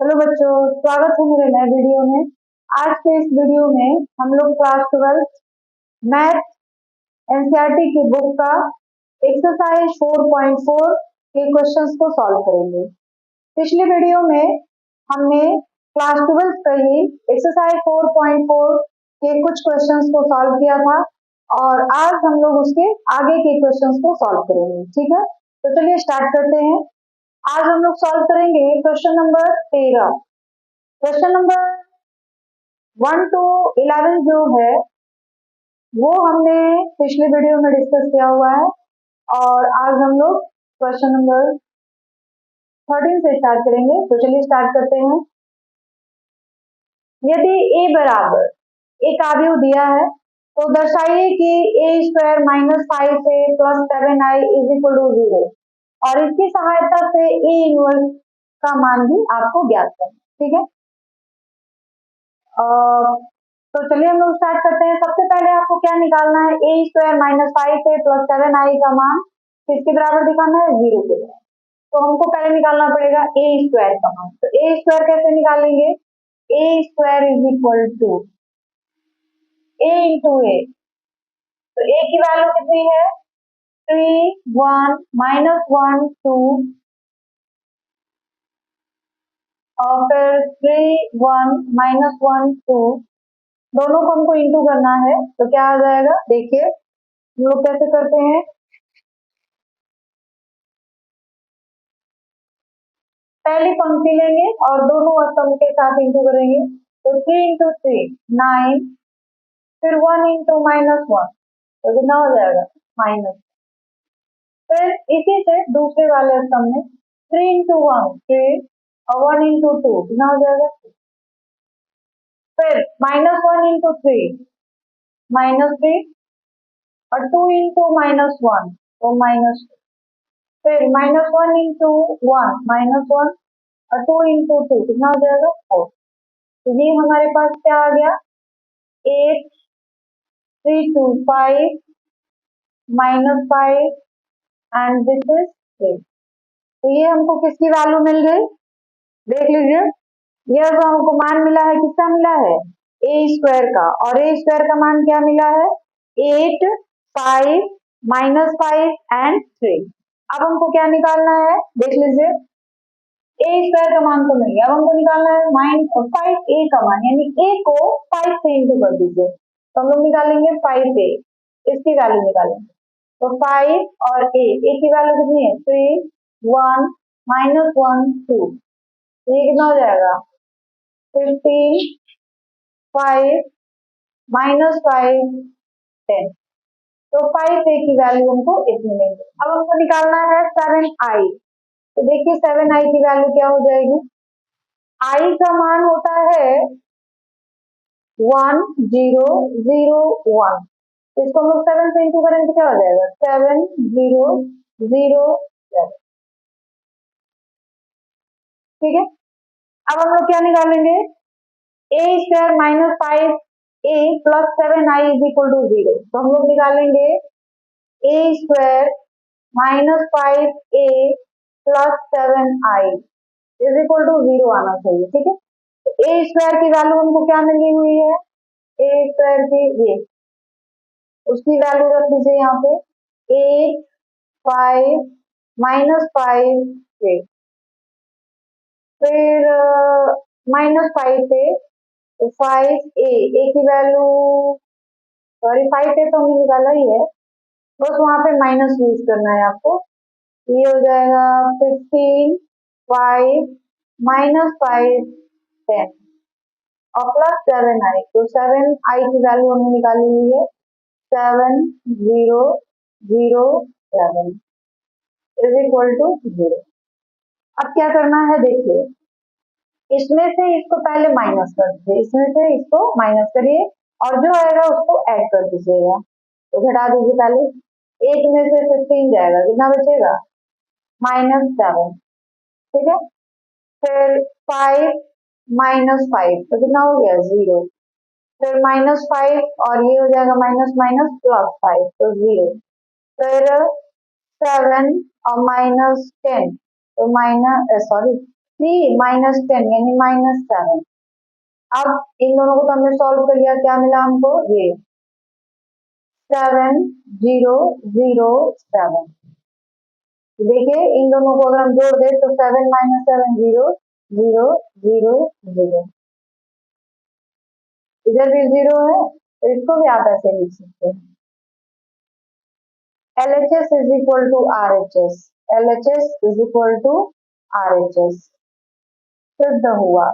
Hello बच्चों, स्वागत है मेरे नए वीडियो में। आज के इस वीडियो में हम लोग क्लास 12 मैथ एनसीईआरटी की बुक का एक्सरसाइज 4.4 के क्वेश्चंस को सॉल्व करेंगे। पिछले वीडियो में हमने क्लास 12 का ही एक्सरसाइज 4.4 के कुछ क्वेश्चंस को सॉल्व किया था और आज हम लोग उसके आगे के क्वेश्चंस को सॉल्व करेंगे। ठीक है, तो चलिए स्टार्ट करते हैं। आज हम लोग सॉल्व करेंगे question number 13। Question number 1 to 11 जो है वो हमने पिछले वीडियो में डिस्कस किया हुआ है और आज हम लोग क्वेश्चन नंबर 13 से स्टार्ट करेंगे। तो चलिए स्टार्ट करते हैं। यदि a बराबर एक आव्यूह दिया है तो दर्शाइए कि a स्क्वायर माइनस 5 से plus 7i is equal to 0 और इसकी सहायता से a इनवर्स का मान भी आपको ज्ञात करना। ठीक है, तो चलिए हम लोग स्टार्ट करते हैं। सबसे पहले आपको क्या निकालना है, ए स्क्वायर माइनस 5 से प्लस 7i का मान किसके बराबर दिखाना है, 0 के बराबर। तो हमको पहले निकालना पड़ेगा ए स्क्वायर का मान। तो ए स्क्वायर कैसे निकालेंगे, A square is equal to A into A. तो ए की वैल्यू कितनी है, 3 1 माइनस 1 2 और फिर 3 1 माइनस 1 2, दोनों को हमको इंटू करना है। तो क्या आ जाएगा, देखिए हम लोग कैसे करते हैं। पहली पंक्ति लेंगे और दोनों स्तंभ के साथ इंटू करेंगे। तो 3 इंटू 3 9, फिर 1 इंटू माइनस 1 तो कितना हो जाएगा, माइनस। फिर इसी से दूसरे वाले स्तंभ में 3 इंटू 1 3 और 1 इंटू 2 कितना हो जाएगा। फिर माइनस 1 इंटू 3 माइनस 3 और 2 इंटू माइनस 1 तो माइनस। फिर माइनस 1 इंटू 1 माइनस 1 और 2 इंटू 2 कितना हो जाएगा, 4। तो ये हमारे पास क्या आ गया, 8 3 2 5 माइनस 5 एंड दिस इज 3। तो ये हमको किसकी वैल्यू मिल गई, देख लीजिए। यह जो हमको मान मिला है किसका मिला है, ए स्क्वायर का। और ए स्क्वायर का मान क्या मिला है, 8 5 माइनस 5 एंड 3। अब हमको क्या निकालना है, देख लीजिए। ए स्क्वायर का मान तो मिल गया, अब हमको निकालना है 5 ए का मान, यानी ए को 5 से इंटू कर दीजिए। तो हम लोग निकालेंगे 5 ए, इसकी वैल्यू निकालेंगे। तो 5 और ए की वैल्यू कितनी है, 3 1 माइनस 1 2, ये कितना हो जाएगा 15 5 माइनस 5 10। तो 5 ए की वैल्यू हमको इतनी मिलेगी। अब हमको निकालना है 7i। तो देखिए 7i की वैल्यू क्या हो जाएगी, i का मान होता है 1 0 0 1। इसको हम लोग 7 से इंटू करेंगे तो क्या हो जाएगा, 7 0 0 7। ठीक है, अब हम लोग क्या निकालेंगे, A square minus 5 A plus 7 I is equal to 0। तो हम लोग निकालेंगे A square minus 5 A plus 7 I is equal to 0 आना चाहिए। ठीक है, तो ए स्क्वायर की वैल्यू हमको क्या मिली हुई है, ए स्क्वायर की ये उसकी वैल्यू रख दीजिए यहाँ पे, 8 5 माइनस 5 से फिर माइनस 5 से तो 5 ए की वैल्यू, सॉरी 5 ए तो हमने निकाला ही है, बस वहां पे माइनस यूज करना है आपको। ये हो जाएगा 15 5 माइनस 5 10 और प्लस 7 आई। तो 7 आई की वैल्यू हमने निकाली हुई है 7 0 0 7 इज इक्वल टू 0। अब क्या करना है, देखिए इसमें से इसको पहले माइनस कर दीजिए, इसमें से इसको माइनस करिए और जो आएगा उसको ऐड कर दीजिएगा। तो घटा दीजिए, पहले 8 में से 15 जाएगा, कितना बचेगा, माइनस 7। ठीक है, फिर 5 माइनस 5 तो कितना हो गया, 0। फिर माइनस 5 और ये हो जाएगा माइनस माइनस प्लस 5 तो 0। फिर 7 और माइनस 10 तो माइनस सॉरी 3 - 10 यानी -7। अब इन दोनों को तो हमने सॉल्व कर लिया, क्या मिला हमको, ये 7007। देखिए इन दोनों को अगर हम जोड़ दें तो 7 - 7 0 0 0 0। इधर भी 0 है तो इसको भी आप ऐसे लिख सकते हैं। LHS is equal to RHS। LHS is equal to RHS सिद्ध हुआ।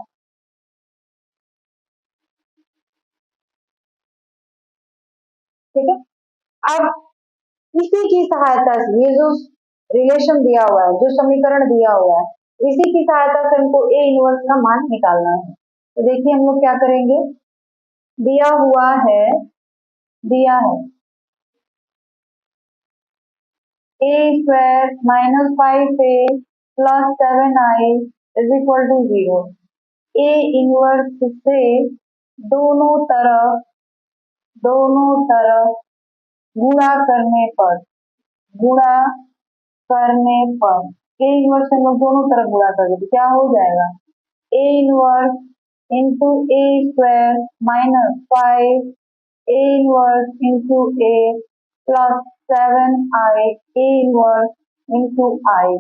ठीक है, अब इसी की सहायता से ये जो रिलेशन दिया हुआ है, जो समीकरण दिया हुआ है, इसी की सहायता से हमको ए इनवर्स का मान निकालना है। तो देखिए हम लोग क्या करेंगे, दिया हुआ है, दिया है A square -5a plus 7i is equal to 0। A inverse से दोनों तरफ गुणा करने पर, गुणा करने पर ए इनवर्स से हम लोग दोनों तरफ गुणा कर देते, क्या हो जाएगा, A inverse into A square -5 A inverse into A plus 7i A inverse into I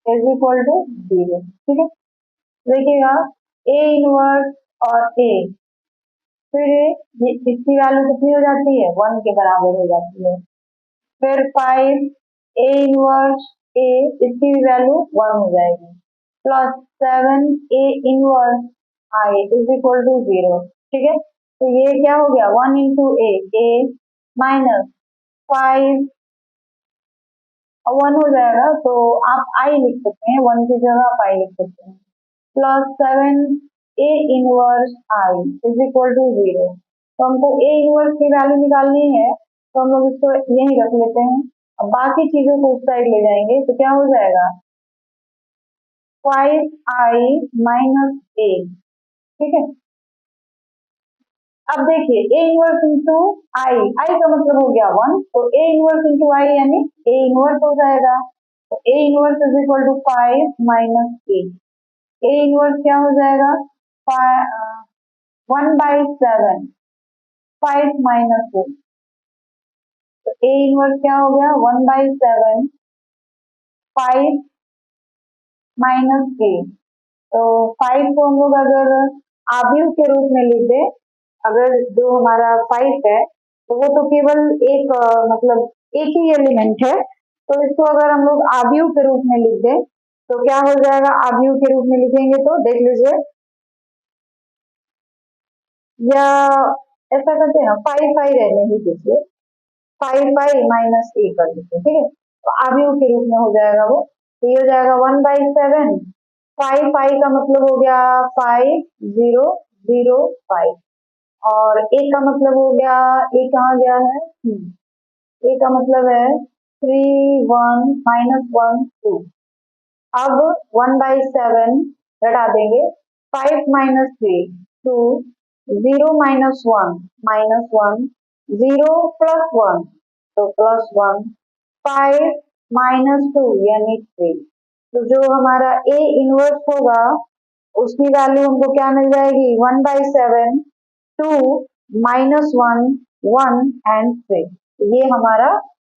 is equal to 0। ठीक है, देखिएगा ए इनवर्स और ए, फिर ये इसकी वैल्यू कितनी हो जाती है, 1 के बराबर हो जाती है। फिर 5 ए इनवर्स ए, इसकी भी वैल्यू 1 हो जाएगी, plus 7 A inverse I is equal to 0। ठीक है, तो ये क्या हो गया, 1 इंटू ए माइनस 5 और 1 हो जाएगा, तो आप आई लिख सकते हैं, 1 की जगह आप आई लिख सकते हैं, plus 7 A inverse I is equal to 0। तो हमको ए इनवर्स की वैल्यू निकालनी है, तो हम लोग इसको यही रख लेते हैं। अब बाकी चीजों को उस साइड ले जाएंगे तो क्या हो जाएगा, 5i माइनस ए। ठीक है, अब देखिए ए इनवर्स इंटू आई, आई का मतलब हो गया 1, तो ए इनवर्स इंटू आई यानी ए इनवर्स हो जाएगा। तो A inverse is equal to 5 minus A. A inverse क्या हो जाएगा, 1/7 5 माइनस ए। तो ए इनवर्स क्या हो गया, 1/7 5 माइनस ए। तो 5 को हम लोग अगर आव्यूह के रूप में लिख दे, अगर जो हमारा 5 है तो वो तो केवल एक मतलब एक ही एलिमेंट है, तो इसको अगर हम लोग आव्यूह के रूप में लिख दे तो क्या हो जाएगा, आव्यूह के रूप में लिखेंगे तो देख लीजिए, या ऐसा करते हैं ना, 5 रहने ही दीजिए, 5 माइनस ए कर दीजिए। ठीक है, तो आव्यूह के रूप में हो जाएगा वो, तो ये हो जाएगा 1/7 5 का मतलब हो गया 5005, और ए का मतलब हो गया, ए कहाँ गया है, ए का मतलब है 3 1 -1 2। अब 1/7 घटा देंगे, 5 माइनस 3 2 0 -1 0 प्लस 1 तो प्लस 1 5 -2 यानी 3। तो जो हमारा ए इनवर्स होगा उसकी वैल्यू हमको क्या मिल जाएगी, 1/7 2 -1 1 एंड 3। ये हमारा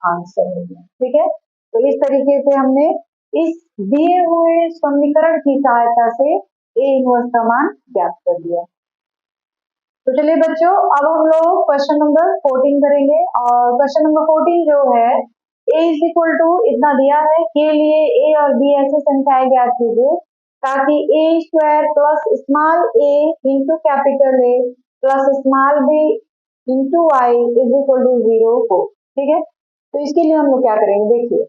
आंसर है। ठीक है, तो इस तरीके से हमने इस दिए हुए समीकरण की सहायता से ए इनवर्स का मान ज्ञात कर दिया। तो चलिए बच्चों, अब हम लोग क्वेश्चन नंबर 14 करेंगे, और क्वेश्चन नंबर 14 जो है, ए इज इक्वल टू इतना दिया है, के लिए ए और बी ऐसे संख्याएं ज्ञात कीजिए ताकि A square plus small A into capital A plus small B into I is equal to 0 हो। ठीक है, तो इसके लिए हम लोग क्या करेंगे, देखिए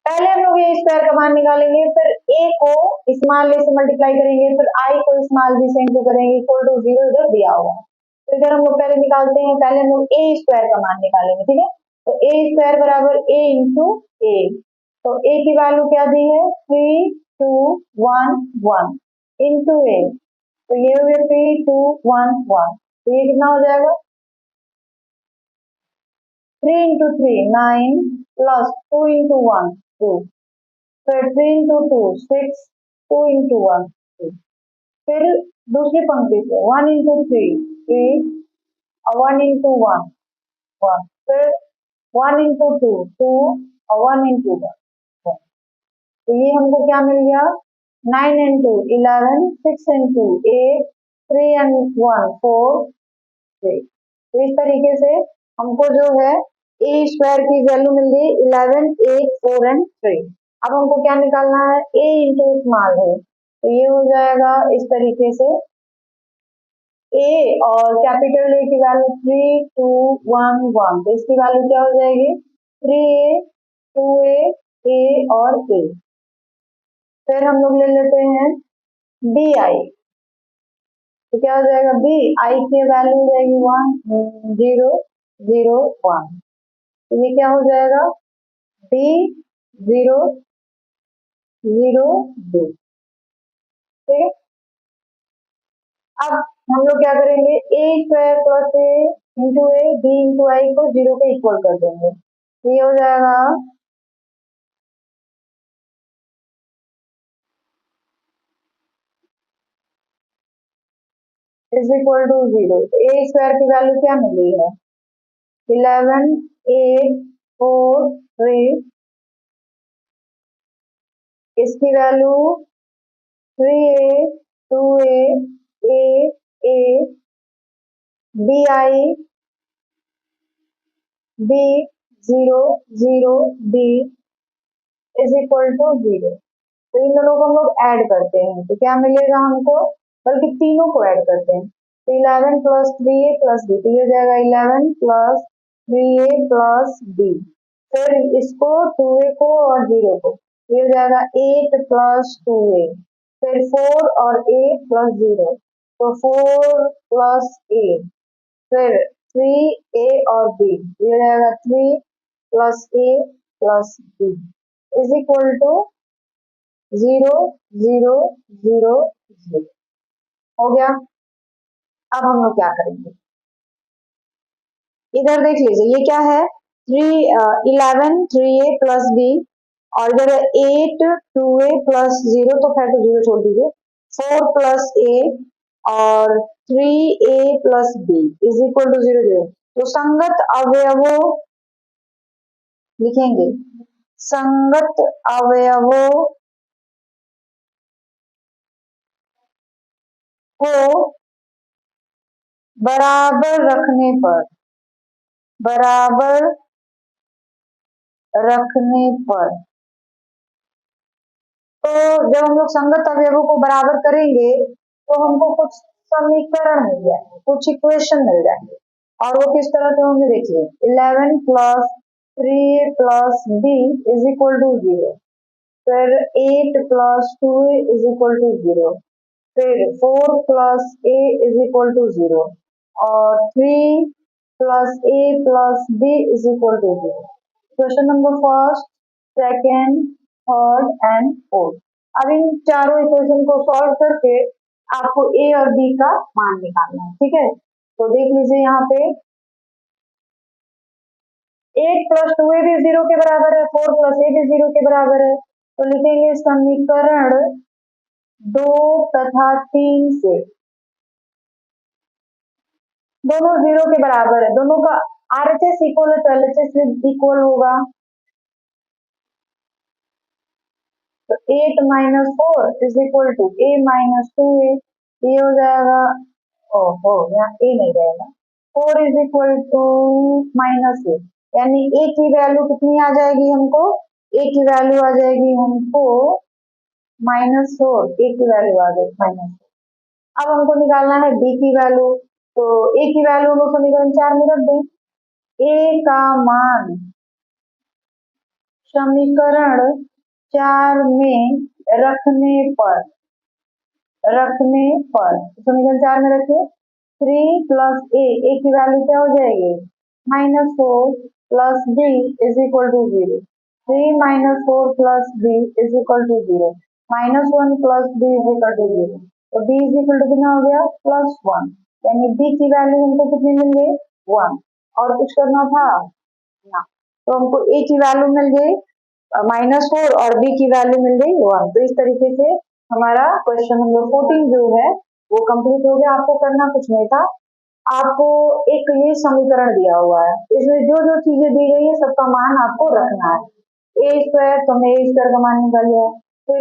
पहले हम लोग ए स्क्वायर का मान निकालेंगे, फिर ए को स्मॉल ए से मल्टीप्लाई करेंगे, फिर आई को स्मॉल बी से इंटू करेंगे, इक्वल टू 0 इधर दिया हुआ है। तो इधर हम लोग पहले निकालते हैं, पहले हम लोग ए स्क्वायर का मान निकालेंगे। ठीक है, तो ए स्क्वायर बराबर ए इंटू ए, तो ए की वैल्यू क्या दी है, 3 2 1 1 इंटू ए, तो ये हो गया 3 2 1 1, तो ये कितना हो जाएगा, 3 इंटू 3 9 प्लस 2 इंटू 1 2, फिर 3 into 2 6, 2 into 1 3। फिर दूसरी पंक्ति से 1 into 3 3 और 1 into 1 1। फिर 1 into 2 2 और 1 into 1 1। तो ये हमको क्या मिल गया, 9 into 11 6 into 8 3 and 1 4 3। तो इस तरीके से हमको जो है ए स्क्वायर की वैल्यू मिल गई 11 8 4 and 3। अब हमको क्या निकालना है, ए इंटू स्मॉल है, तो ये हो जाएगा इस तरीके से ए और कैपिटल ए की वैल्यू 3 2 1 1, तो इसकी वैल्यू क्या हो जाएगी 3a 2a ए और ए। फिर हम लोग ले लेते हैं बी आई, तो क्या हो जाएगा बी आई की वैल्यू हो जाएगी 1 0 0 1, तो ये क्या हो जाएगा बी 0 0 2। ठीक है, अब हम लोग क्या करेंगे, A square plus A into A B into I को 0 के इक्वल कर देंगे, तो ये हो जाएगा is equal to 0। A square की वैल्यू क्या मिली है 11 8 4 3, इसकी value 3a 2a A A B I B 0 0 B is equal to 0। तो इन दोनों को हम लोग ऐड करते हैं तो क्या मिलेगा हमको, बल्कि तीनों को ऐड करते हैं, तो 11 प्लस 3a प्लस बी, तो ये हो जाएगा 11 प्लस 3a प्लस बी। फिर इसको 2a को और 0 को, ये हो जाएगा 8 प्लस 2a। फिर 4 और a प्लस 0, तो 4 प्लस a। फिर 3a और b, ये हो जाएगा 3 plus a plus b is equal to 0 0 0 0। हो गया। अब हम लोग क्या करेंगे, इधर देख लीजिए ये क्या है 11 3a प्लस बी, और इधर 8 2a प्लस 0, तो खैर तो 0 छोड़ दीजिए, 4 प्लस a और 3a plus b is equal to 0 0। तो संगत अवयवों लिखेंगे, संगत अवयवों को बराबर रखने पर, बराबर रखने पर, तो जब हम लोग संगत अवयवों को बराबर करेंगे तो हमको कुछ समीकरण मिल जाएंगे, कुछ इक्वेशन मिल जाएंगे, और वो किस तरह के होंगे देखिए 11 plus 3a plus B is equal to 0। फिर 8 plus 2a is equal to 0। फिर 4 plus a is equal to 0 और 3 plus a plus b is equal to 0। Question number first second third and fourth. अब इन चारों equation को solve करके आपको a और b का मान निकालना है। ठीक है, तो देख लीजिए यहाँ पे 8 प्लस 2a भी 0 के बराबर है, 4 प्लस a भी 0 के बराबर है, तो लिखेंगे समीकरण 2 तथा 3 से दोनों 0 के बराबर है, दोनों का RHS इक्वल है तो LHS भी इक्वल होगा, तो 8 minus 4 is equal to a minus 2a, ये हो जाएगा, ओहो यहाँ a नहीं रहेगा, 4 is equal to minus a, यानी a की वैल्यू कितनी आ जाएगी हमको, a की वैल्यू आ जाएगी हमको -4, a की वैल्यू आ गई -4। अब हमको निकालना है b की वैल्यू, तो a की वैल्यू हम समीकरण 4 में रख दें, a का मान समीकरण 4 में रखने पर, समीकरण 4 में रखिए 3 प्लस a की वैल्यू क्या हो जाएगी -4 plus b is equal to 0। 3 minus 4 plus b is equal to 0, -1 plus b is equal to 0, तो b इज इक्वल टू कितना हो गया +1, यानी b की वैल्यू हमको कितनी मिल गई 1। और कुछ करना था ना, तो हमको a की वैल्यू मिल गई -4 और b की वैल्यू मिल गई 1। तो इस तरीके से हमारा क्वेश्चन नंबर 14 जो है वो कंप्लीट हो गया। आपको करना कुछ नहीं था, आपको एक ये समीकरण दिया हुआ है, इसमें जो जो चीजें दी गई है सबका मान आपको रखना है। ए स्क्वायर तो हमने ए स्क्वायर का मान निकाल लिया, फिर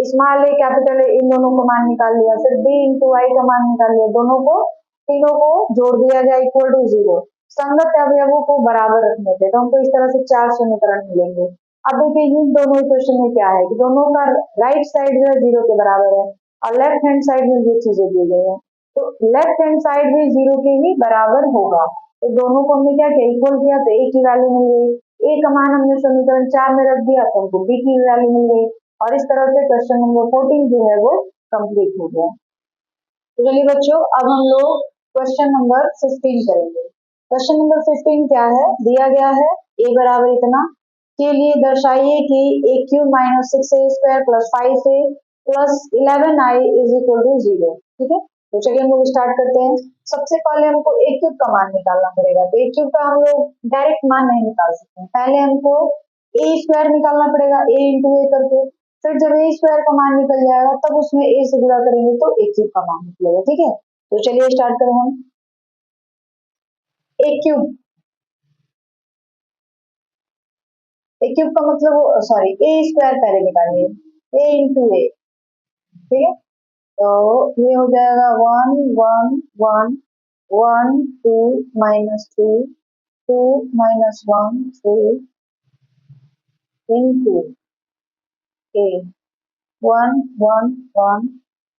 स्मॉल ए कैपिटल ए इन दोनों को मान निकाल लिया, फिर बी इंटू आई का मान निकाल लिया, दोनों को तीनों को जोड़ दिया गया इक्वल टू 0। संगत अवयवों को बराबर रखने थे, तो हमको इस तरह से 4 समीकरण मिलेंगे। अब देखिए इन दोनों इक्वेशन में क्या है कि दोनों का राइट साइड जो है 0 के बराबर है और लेफ्ट हैंड साइड में ये चीजें दी गई है, तो लेफ्ट हैंड साइड भी 0 के ही बराबर होगा। तो दोनों को हमने क्या किया, इक्वल किया, तो ए की वैल्यू मिल गई। ए का मान हमने समीकरण 4 में रख दिया तो हमको बी की वैल्यू मिल गई, और इस तरह से क्वेश्चन नंबर 14 जो है वो कंप्लीट हो गया। तो चलिए बच्चों, अब हम लोग क्वेश्चन नंबर 15 करेंगे। क्वेश्चन नंबर 15 क्या है, दिया गया है ए बराबर इतना के लिए दर्शाइए कि A cube minus 6 A square plus 5 A plus 11 I is equal to 0। ठीक है, तो चलिए हम लोग स्टार्ट करते हैं। सबसे पहले हमको ए क्यूब का मान निकालना पड़ेगा, तो ए क्यूब का हम लोग डायरेक्ट मान नहीं निकाल सकते, पहले हमको ए स्क्वायर निकालना पड़ेगा, ए इंटू ए करके। फिर जब ए स्क्वायर का मान निकल जाएगा तब उसमें ए से गुणा करेंगे तो ए क्यूब का मान निकलेगा। ठीक है, तो चलिए स्टार्ट करें हम। ए क्यूब, ए क्यूब का मतलब सॉरी ए स्क्वायर पहले निकालिए, ए इंटू ए। ठीक है, तो ये हो जाएगा 1 1 1 1 2 माइनस 2 2 माइनस 1 3 इंटू ए 1 1 1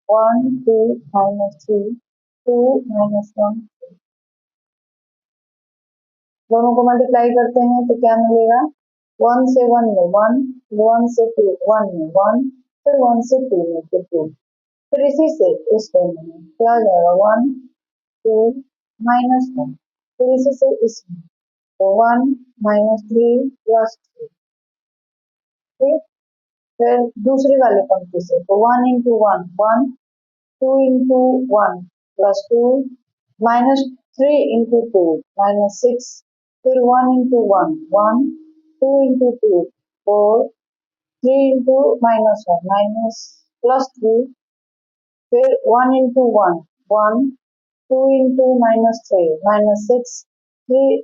1 2 माइनस 3 2 माइनस 1। दोनों को मल्टीप्लाई करते हैं तो क्या मिलेगा, 1 से 1 में 1, 1 से 2 1 में 1, फिर 1 से 2 में फिर 2, फिर इसी से इस टर्म में क्या आ जाएगा 1 2 माइनस 1, फिर इसी से इसमें तो 1 माइनस 3 प्लस 3। ठीक, फिर दूसरी वाले पंक्ति से तो 1 into 1 1, 2 into 1 plus 2, minus 3 into 2 minus 6, फिर 1 into 1 1, 2 into 2 4, 3 into minus 1 minus plus 3, फिर 1 into 1 1, 2 into minus 3 minus 6, 3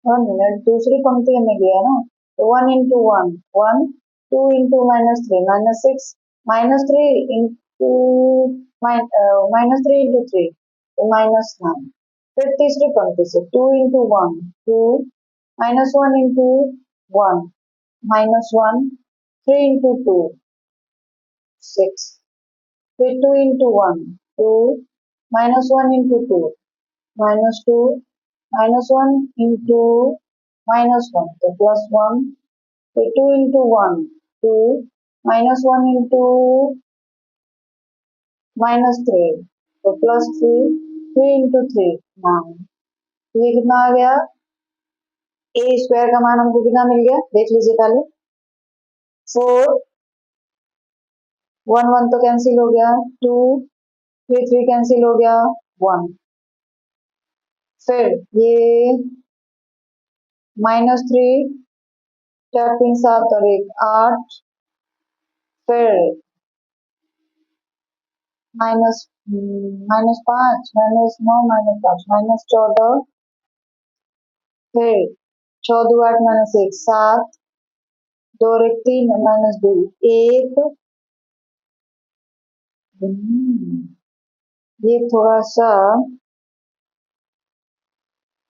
1 minute दूसरी पंक्ति में गया ना, तो 1 into 1 1, 2 into minus 3 minus 6, minus 3 into minus 3 into 3 तो माइनस 9। फिर तीसरी पंक्ति से 2 into 1 2, minus 1 into 1 minus 1, 3 into 2 6, फिर 2 into 1 2, minus 1 into 2 minus 2, minus 1 into minus 1 तो प्लस 1, फिर 2 इंटू 1 2, माइनस 1 इंटू माइनस 3 तो प्लस 3, 3 इंटू 3 9। ये कितना आ गया, ए स्क्वायर का मान हमको कितना मिल गया देख लीजिए पहले, 4 1 1 तो कैंसिल हो गया, 2 3 3 कैंसिल हो गया 1, फिर ये -3 4 3 7 और 1 8, फिर माइनस -5 -9 -5 -14, फिर 4 2 8 -1 7, 2 और 1 3 -2 1। ये थोड़ा सा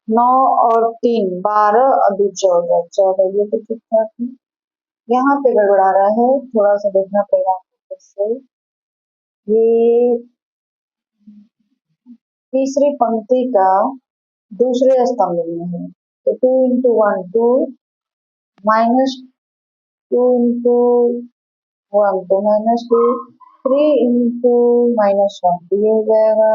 9 और 3 12 और 2 14 14, ये तो ठीक ठाक है। यहाँ पे गड़बड़ा रहा है, थोड़ा सा देखना पड़ेगा आपको। ये तीसरी पंक्ति का दूसरे स्तंभ में है, तो 2 इंटू 1 2, माइनस 2 इंटू 1 तो -2, 3 इंटू -1 तो ये हो जाएगा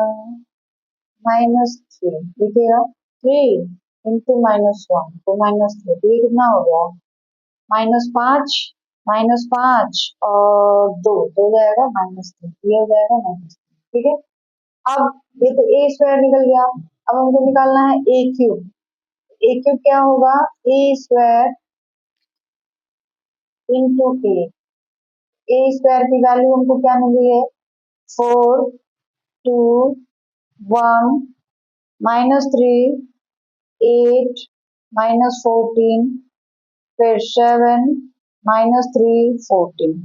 -3। देखिएगा 3 इंटू -1 तो -3, तो ये कितना हो गया -5 -5 और 2 तो हो जाएगा -3, ये हो जाएगा -3। ठीक है, अब ये तो ए स्क्वायर निकल गया, अब हमको निकालना है ए क्यूब। ए क्यूब क्या होगा, ए स्क्वायर इंटू ए स्क्वायर की वैल्यू हमको क्या मिली है, 4, 2, 1, -3, 8, -14, फिर 7, -3, 14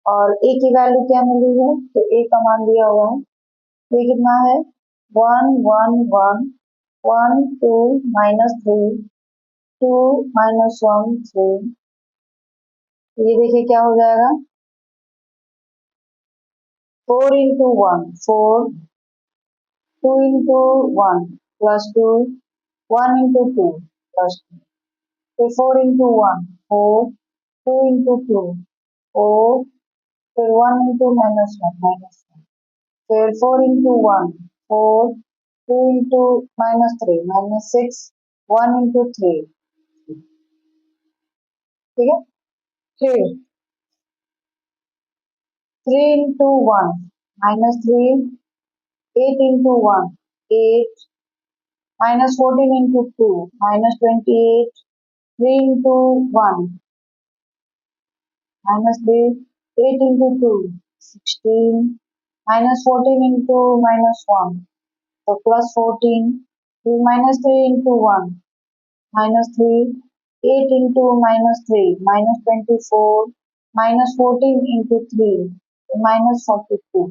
और ए की वैल्यू क्या मिली है, तो ए का मान दिया हुआ है, ये कितना है 1, 1, 1, 1, 2, -3, 2, -1, 3, ये देखिए क्या हो जाएगा 4 इंटू 1 4, 2 इंटू 1 +2, 1 इंटू 2 +2, फिर 4 इंटू 1 4, 2 इंटू 2 4, फिर 1 इंटू -1 -1, फिर 4 इंटू 1 4, 2 इंटू -3 -6, 1 इंटू 3, ठीक है। फिर 3 into 1 -3, 8 into 1 8, -14 into 2 -28, 3 into 1 -3, 8 into 2 16, -14 into -1 so +14, -3 into 1 -3, 8 into -3 -24, -14 into 3 -42,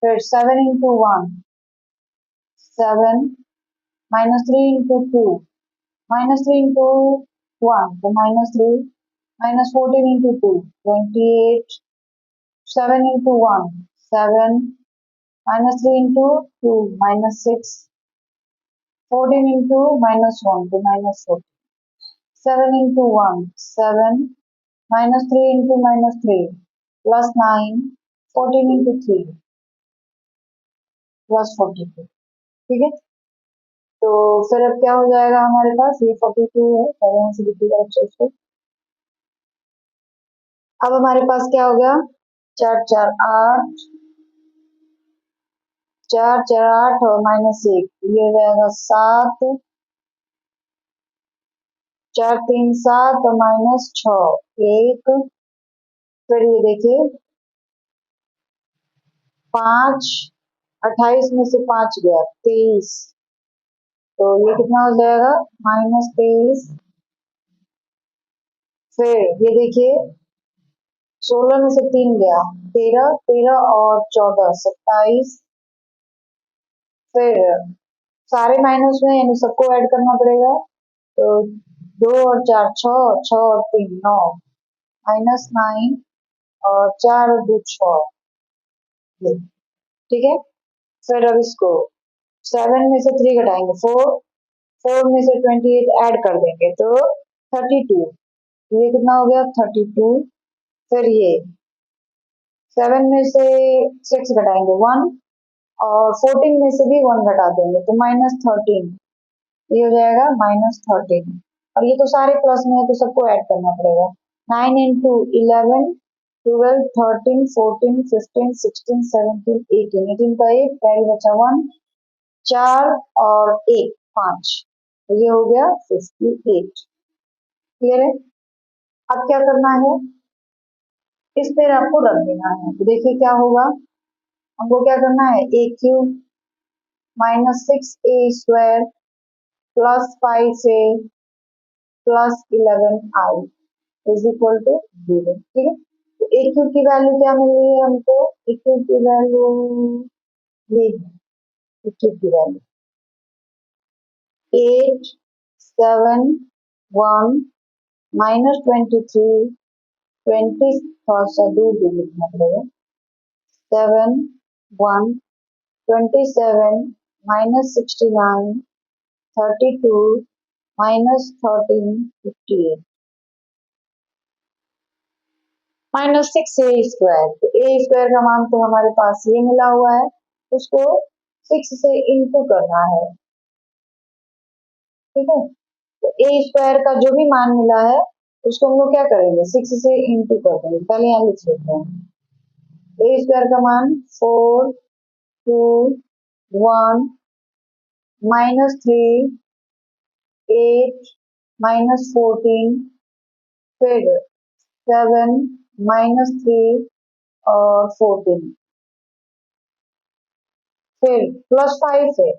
फिर 7 into 1 7, -3 into 2 -3 into 1 so -3, -14 into 2 28, 7 into 1 7, -3 into 2 -6, 14 into -1 to -4, 7 into 1 7, -3 into -3 +9, 14 into 3 +42, ठीक है। तो फिर अब क्या हो जाएगा हमारे पास, ये 42 है, पहले यहाँ से लिखिएगा अच्छे से। अब हमारे पास क्या हो गया, 4 4 8, 4 4 8 और -1, ये हो जाएगा 7, 4 3 7 और -6 1, फिर ये देखिए 5, 28 में से 5 गया 23, तो ये कितना हो जाएगा -23, फिर ये देखिए 16 में से 3 गया 13, 13 और 14 27, फिर सारे माइनस में यानी सबको ऐड करना पड़ेगा, तो 2 और 4 6, 6 और 3 9, -9 और 4 और 2 6, ठीक है। फिर अब इसको 7 में से 3 घटाएंगे 4, 4 में से 28 ऐड कर देंगे तो 32, ये कितना हो गया 32, फिर ये 7 में से 6 घटाएंगे 1 और 14 में से भी 1 घटा देंगे तो -13, ये हो जाएगा -13, और ये तो सारे प्लस में है तो सबको ऐड करना पड़ेगा, 9 इंटू 11 12 13 14 15 16 17 18, 18 का 1 कैरी बचा 1, 4 और 1 5, तो ये हो गया 58, क्लियर है। अब क्या करना है, इस पे आपको रख देना है, तो देखिए क्या होगा, हमको क्या करना है, a³ -6a² +5a +11i is equal to 0, ठीक है। तो a³ की वैल्यू क्या मिल रही है हमको, a³ की वैल्यू ये है, a³ की वैल्यू 8 7 1 -23 20, थोड़ा सा दूर भी लिखना पड़ेगा, 7 1 27 -69 32 -13 58 -6a², तो a² का मान तो हमारे पास ये मिला हुआ है, उसको 6 से इंटू करना है, ठीक है। तो a² का जो भी मान मिला है उसको हम लोग क्या करेंगे 6 से इंटू कर देंगे, पहले यहाँ लिख लेते हैं, a² का मान 4 2 1 -3 8 -14, फिर 7 -3 और 14। फिर +5 है,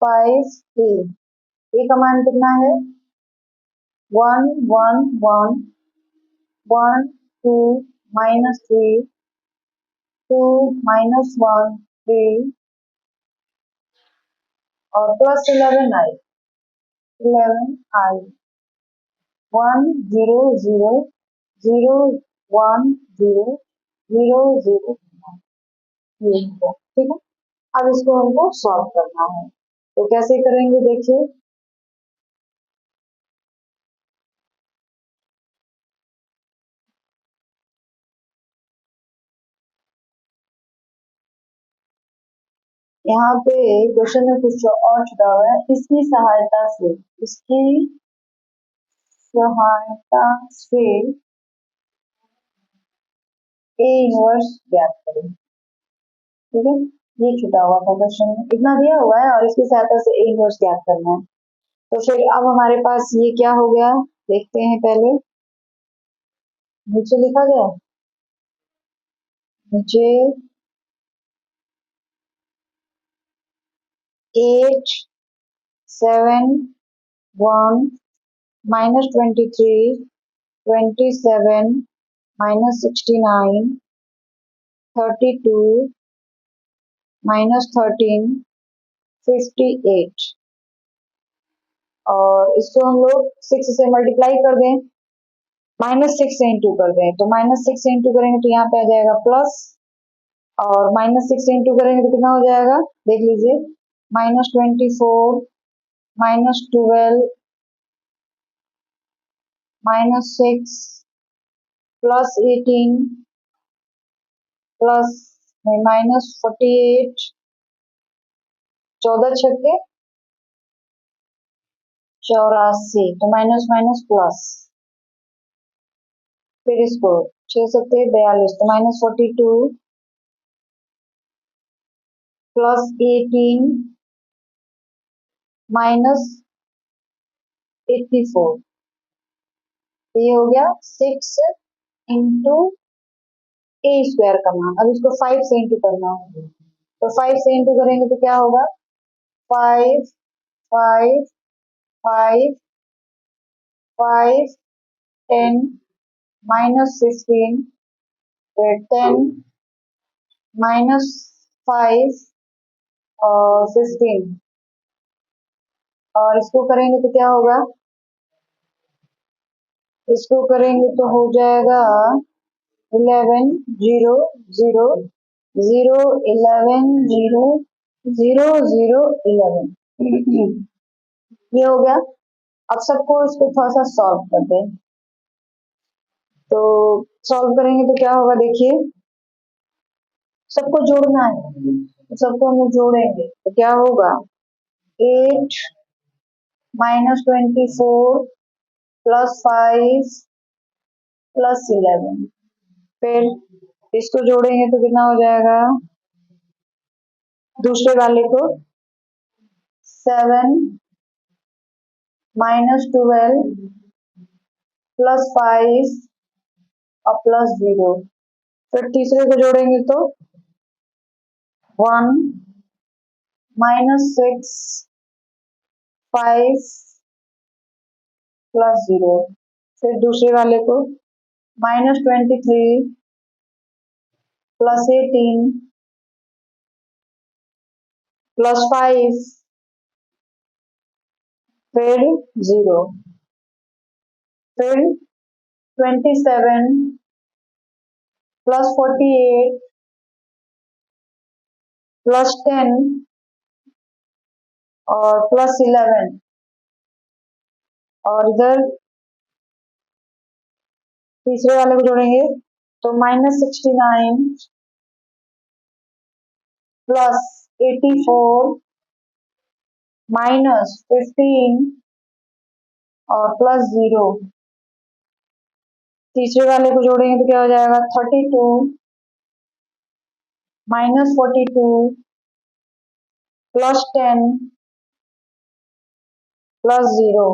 5 ए का मान कितना है? 1 1 1 1 2 -3 2 -1 3 और +11 11 1 0 0 0 1 0 0 0 ये है, ठीक है। अब इसको हमको सॉल्व करना है, तो कैसे करेंगे देखिए। यहाँ पे क्वेश्चन में कुछ और छुड़ा हुआ है, इसकी सहायता से ए इनवर्स ज्ञात करें, ठीक है। ये छुटा हुआ था क्वेश्चन में, इतना दिया हुआ है और इसकी सहायता से ए इनवर्स ज्ञात करना है। तो फिर अब हमारे पास ये क्या हो गया, देखते हैं पहले। नीचे लिखा गया, नीचे 8 7 1 -23 27 -69 32 -13 58 और इसको हम लोग 6 से मल्टीप्लाई कर दें, -6 से इंटू कर दें, तो -6 से इंटू करेंगे तो यहाँ पे आ जाएगा प्लस, और -6 से इंटू करेंगे तो कितना हो जाएगा, देख लीजिए। -24 -12 -6 +18 प्लस -48 14 छक्के 84, तो माइनस माइनस प्लस। फिर इसको 6 7 42, तो -42 +18 -84, तो ये हो गया 6 इंटू ए स्क्वायर का मान। अब इसको 5 से इंटू करना है, तो 5 से इंटू करेंगे तो क्या होगा, 5 5 5 5 10 -15 फिर 10 -5 और 15, और इसको करेंगे तो क्या होगा, इसको करेंगे तो हो जाएगा 11 0 0 0 11 0 0 0 11 ये हो गया। अब सबको इसको थोड़ा सा सॉल्व कर दें, तो सॉल्व करेंगे तो क्या होगा देखिए, सबको जोड़ना है, तो सबको हम जोड़ेंगे तो क्या होगा, 8 -24 +5 +11, फिर इसको जोड़ेंगे तो कितना हो जाएगा, दूसरे वाले को 7 -12 +5 और +0, फिर तीसरे को जोड़ेंगे तो 1 -6 5 +0, फिर दूसरे वाले को -23 +18 +5 फिर 0, फिर 27 +48 +10 और +11, और इधर तीसरे वाले को जोड़ेंगे तो -69 +84 -15 और +0, तीसरे वाले को जोड़ेंगे तो क्या हो जाएगा, 32 -42 +10 +0,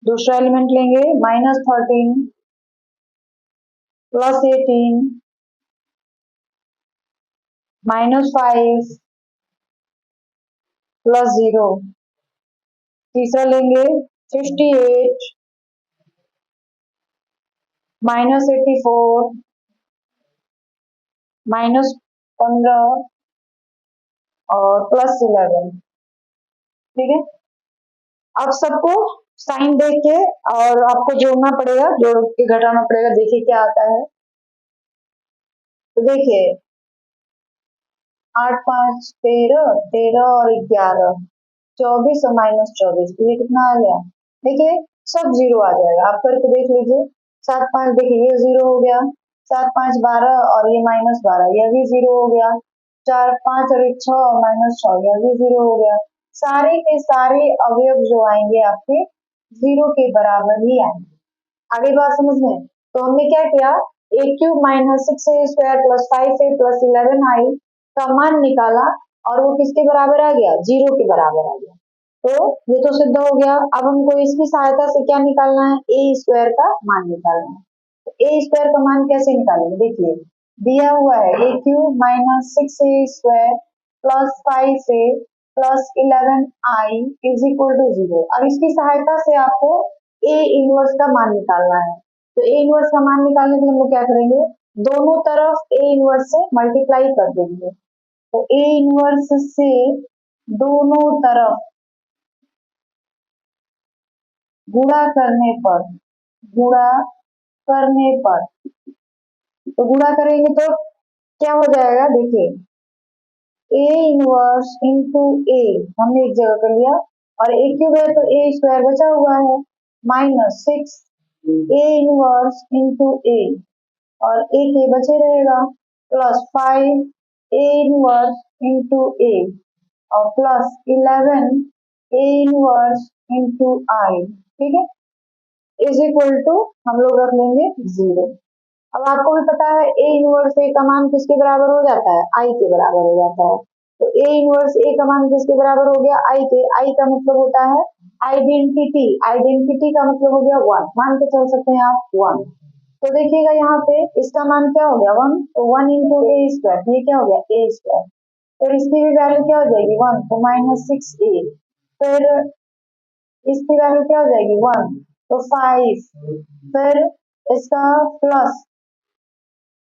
दूसरा एलिमेंट लेंगे -13 +18 -5 +0। तीसरा लेंगे 58 -84 -15 और +11। ठीक है, अब सबको साइन देख के और आपको जोड़ना पड़ेगा, जोड़ के घटाना पड़ेगा। देखिए क्या आता है। तो देखिए 8 5 13 13 और 11 24 और -24, तो ये कितना आ गया। देखिए सब जीरो आ जाएगा, आप करके देख लीजिए। 7 5 देखिए ये जीरो हो गया, 7 5 12 और ये -12 यह भी जीरो हो गया, 4 5 और 1 6 और -6 यह भी जीरो हो गया। सारे के सारे अवयव जो आएंगे आपके जीरो के बराबर ही आएंगे। आगे बात समझ में। तो हमने क्या किया, a³ -6a² + 5a + 11i का मान निकाला और वो किसके बराबर आ गया, जीरो के बराबर आ गया। तो ये तो सिद्ध हो गया। अब हमको इसकी सहायता से क्या निकालना है, a² का मान निकालना है। तो a² का मान कैसे निकालेंगे, देखिए दिया हुआ है a³ -6a² + 5a + 11i = 0। अब इसकी सहायता से आपको a इनवर्स का मान निकालना है। तो a इनवर्स का मान निकालने के लिए हम लोग क्या करेंगे, दोनों तरफ a इनवर्स से मल्टीप्लाई कर देंगे। तो a इनवर्स से दोनों तरफ गुणा करने पर तो गुणा करेंगे तो क्या हो जाएगा, देखिए a इनवर्स इंटू a हमने एक जगह कर लिया और a³ है तो a² बचा हुआ है, -6 a इनवर्स इंटू a और एक a बचे रहेगा, +5 a इनवर्स इंटू a और +11 a इनवर्स इंटू i। ठीक है, = हम लोग रख लेंगे 0। अब आपको भी पता है a इनवर्स a का मान किसके बराबर हो जाता है, i के बराबर हो जाता है। तो a इनवर्स a का मान किसके बराबर हो गया, i के। i का मतलब होता है आइडेंटिटी का मतलब हो गया 1, मान के चल सकते हैं आप 1। तो देखिएगा यहाँ पे इसका मान क्या हो गया 1, तो 1 इंटू a², ये क्या हो गया a²। फिर इसकी भी वैल्यू क्या हो जाएगी 1, तो -6a। फिर इसकी वैल्यू क्या हो जाएगी 1, तो 5। फिर इसका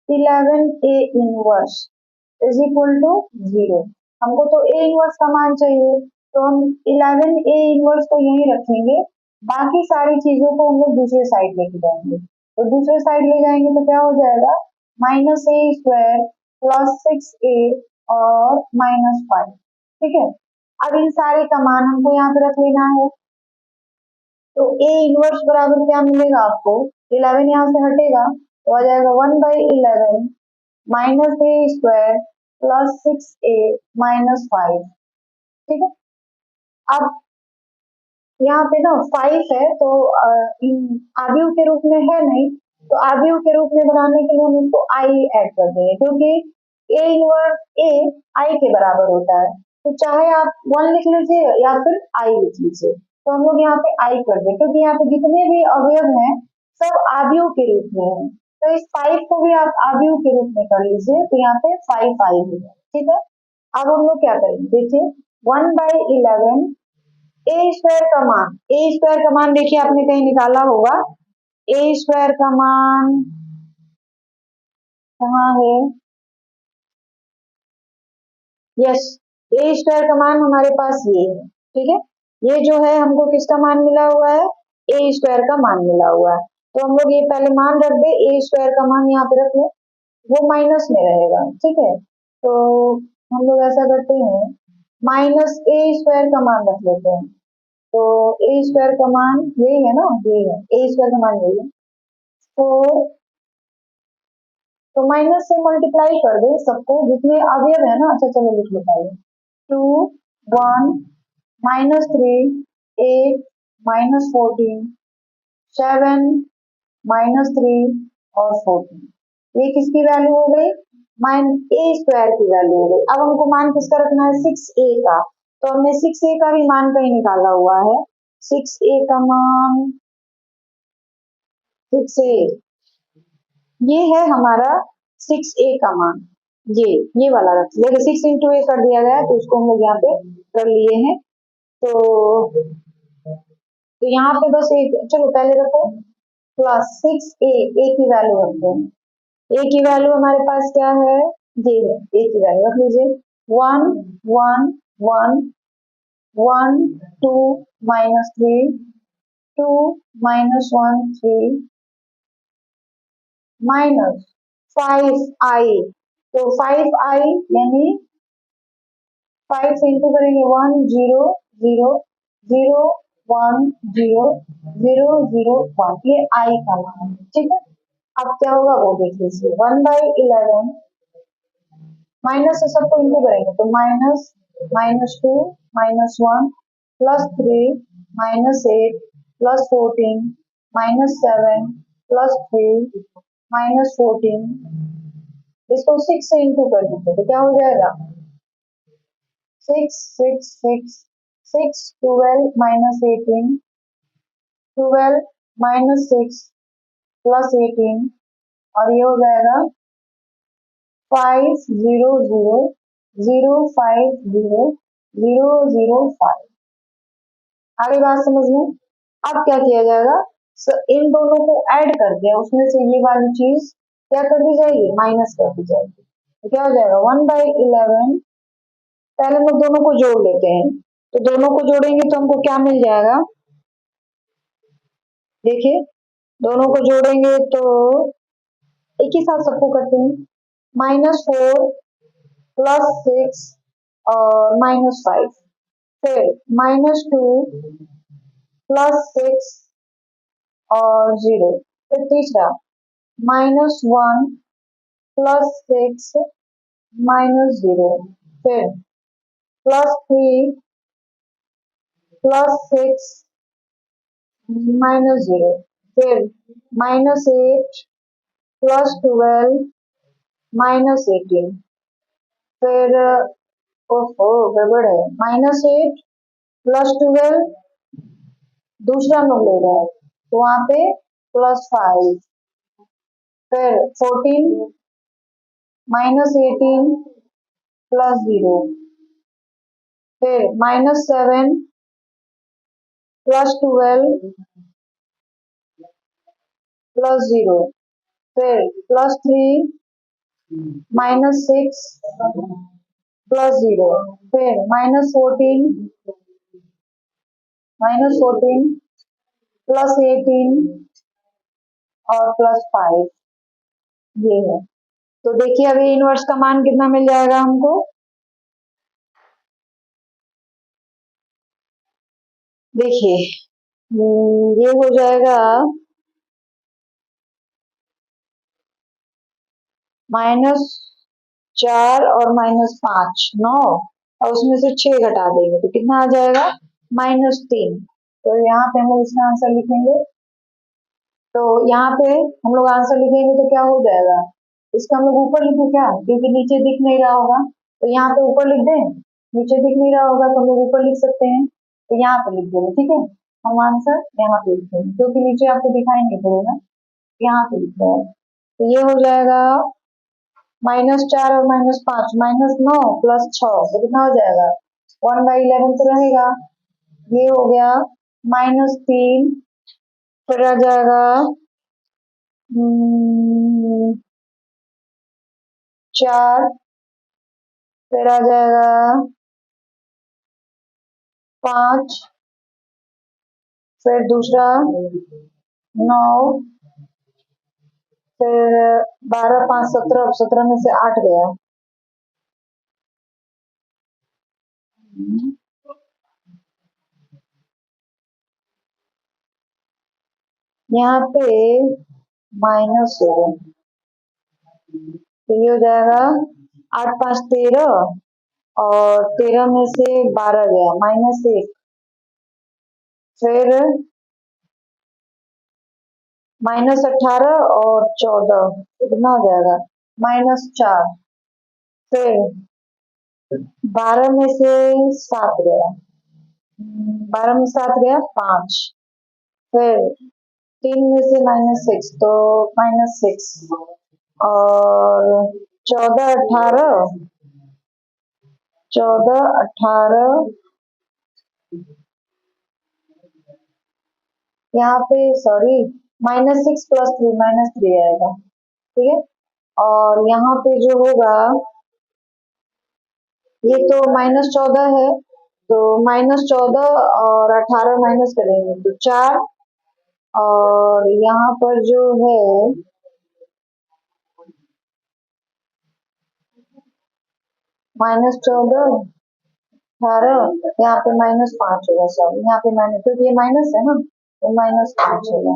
+11a इनवर्स = 0। हमको तो a इनवर्स का मान चाहिए, तो हम 11a इनवर्स को यहीं रखेंगे, बाकी सारी चीजों को हम लोग दूसरे साइड लेके जाएंगे। तो दूसरे साइड ले जाएंगे तो क्या हो जाएगा, -a² + 6a और -5। ठीक है, अब इन सारे का मान हमको यहाँ पे रख लेना है। तो a इनवर्स बराबर क्या मिलेगा आपको, 11 यहाँ से हटेगा तो आ जाएगा 1/11 -a² + 6a -5। ठीक है, अब यहाँ पे ना 5 है तो आव्यूह के रूप में है नहीं, तो आव्यूह के रूप में बनाने के लिए हम इसको i ऐड कर देंगे, क्योंकि a इनवर्स a i के बराबर होता है। तो चाहे आप 1 लिख लीजिए या फिर i लिख लीजिए, तो हम लोग यहाँ पे i कर दें, क्योंकि यहाँ पे जितने भी अवयव हैं सब आव्यूह के रूप में है। तो इस 5 को भी आप आव्यूह के रूप में कर लीजिए, तो यहाँ पे 5 आएगी। ठीक है, अब हम लोग क्या करेंगे, देखिए 1/11 a² का मान देखिए आपने कहीं निकाला होगा। a² का मान कहाँ है, यस, a² का मान हमारे पास ये है। ठीक है, ये जो है हमको किसका मान मिला हुआ है, a² का मान मिला हुआ है। तो हम लोग ये पहले मान रख दे, a² का मान यहाँ पे रख ले, वो माइनस में रहेगा। ठीक है, तो हम लोग ऐसा करते हैं -a² का मान रख लेते हैं। तो a² का मान यही है ना, यही है a² का मान, यही है। तो माइनस से मल्टीप्लाई कर दे सबको, जितने अवयव है ना। अच्छा चलो लिख लेता है, 2 1 -3 8 -14 7 -3 और 14। ये किसकी वैल्यू हो गई, a² की वैल्यू हो गई। अब हमको मान किसका रखना है, 6a का। तो हमने 6a का भी मान कहीं निकाला हुआ है, 6a का मान 6a, ये है हमारा 6a का मान। ये वाला रख लिया, 6 into a कर दिया गया तो उसको हम लोग यहाँ पे कर लिए हैं। तो यहाँ पे बस एक, चलो पहले रखो प्लस 6a, a की वैल्यू रखते हैं। a की वैल्यू हमारे पास क्या है, ये है a की वैल्यू रख लीजिए 1 1 1 1 2 -3 2 -1 3 -5i, तो 5i यानी 5 से इंटू करेंगे 1 0 0 0 1 0 0 0 1, ये i का मान है, ठीक है। अब क्या होगा वो देख लीजिए, 1/11 माइनस से सबको इंटू करेंगे तो माइनस -2 -1 +3 -8 +14 -7 +3 -14, इसको 6 से इंटू कर दीजिए तो क्या हो जाएगा 6 6 6 6 12 -18 12 -6 +18, और ये हो जाएगा 500 050 005। आगे बात समझ में। अब क्या किया जाएगा, इन दोनों को ऐड कर दिया, उसमें से ये वाली चीज क्या कर दी जाएगी, माइनस कर दी जाएगी, तो क्या हो जाएगा 1/11। पहले हम लोग दोनों को जोड़ लेते हैं, तो दोनों को जोड़ेंगे तो हमको क्या मिल जाएगा, देखिए दोनों को जोड़ेंगे तो एक ही साथ सबको करते हैं, -4 +6 और -5, फिर -2 +6 और 0, फिर तीसरा -1 +6 -0, फिर +3 +6 -0, फिर -8 +12 -18, फिर ओहो गड़बड़ है, -8 +12 दूसरा हम लोग ले रहे हैं तो वहां पे +5, फिर 14 -18 +0, फिर -7 +12 +0, फिर +3 -6 +0, फिर -14 +18 और +5, ये है। तो देखिए अभी इनवर्स का मान कितना मिल जाएगा हमको, देखिए ये हो जाएगा -4 और -5 9, और उसमें से 6 घटा देंगे तो कितना आ जाएगा -3। तो यहाँ पे हम लोग इसका आंसर लिखेंगे, तो यहाँ पे हम लोग आंसर लिखेंगे तो क्या हो जाएगा, इसका हम लोग ऊपर लिखे क्या, क्योंकि नीचे दिख नहीं रहा होगा तो यहाँ पे ऊपर लिख दें, नीचे दिख नहीं रहा होगा तो हम लोग ऊपर लिख सकते हैं, तो यहाँ पे लिख देंगे, ठीक है। हम आंसर यहाँ पे लिख देंगे क्योंकि नीचे आपको दिखाई नहीं पड़ेगा, यहाँ पे लिख रहा है, तो ये हो जाएगा -4 और -5 -9 +6, तो कितना हो जाएगा 1/11 तो रहेगा, ये हो गया -3, फिर आ जाएगा 4, फिर आ जाएगा 5, फिर दूसरा 9, फिर 12 5 17, अब 17 में से 8 गया, यहाँ पे माइनस हो गया, तो ये हो जाएगा 8 5 13, और 13 में से 12 गया -1, फिर -18 और 14, कितना हो जाएगा -4, फिर 12 में से 7 गया, 12 में 7 गया 5, फिर 3 में से -6 तो -6 और 14 18 यहाँ पे सॉरी -6 + 3 -3 आएगा, ठीक है। और यहाँ पे जो होगा ये तो -14 है, तो -14 और 18 माइनस करेंगे तो 4 और यहाँ पर जो है -14 18 यहाँ पे -5 होगा, सॉरी यहाँ पे माइनस क्योंकि ये माइनस है ना, तो -5 होगा।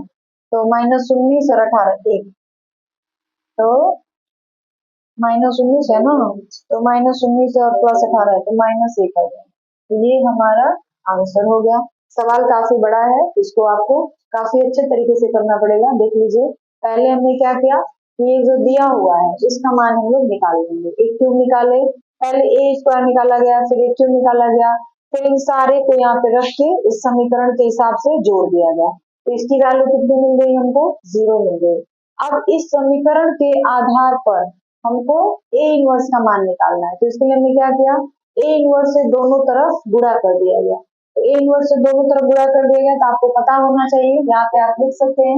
तो -19 और 18 1, तो -19 है ना, तो -19 और +18 है तो -1 आ जाएगा। तो ये हमारा आंसर हो गया। सवाल काफी बड़ा है, इसको आपको काफी अच्छे तरीके से करना पड़ेगा। देख लीजिए, पहले हमने क्या किया कि ये जो दिया हुआ है इसका मान हम लोग निकाल लेंगे। एक क्यूब निकाले, पहले ए स्क्वायर निकाला गया, फिर एक क्यूब निकाला गया, फिर इन सारे को यहाँ पे रख के इस समीकरण के हिसाब से जोड़ दिया गया। तो इसकी वैल्यू कितनी मिल गई हमको? 0 मिल गई। अब इस समीकरण के आधार पर हमको ए इनवर्स का मान निकालना है, तो इसके लिए हमने क्या किया, ए इनवर्स से दोनों तरफ गुणा कर दिया गया। तो ए इनवर्स से दोनों तरफ गुणा कर दिया गया, तो आपको पता होना चाहिए, यहाँ पे आप लिख सकते हैं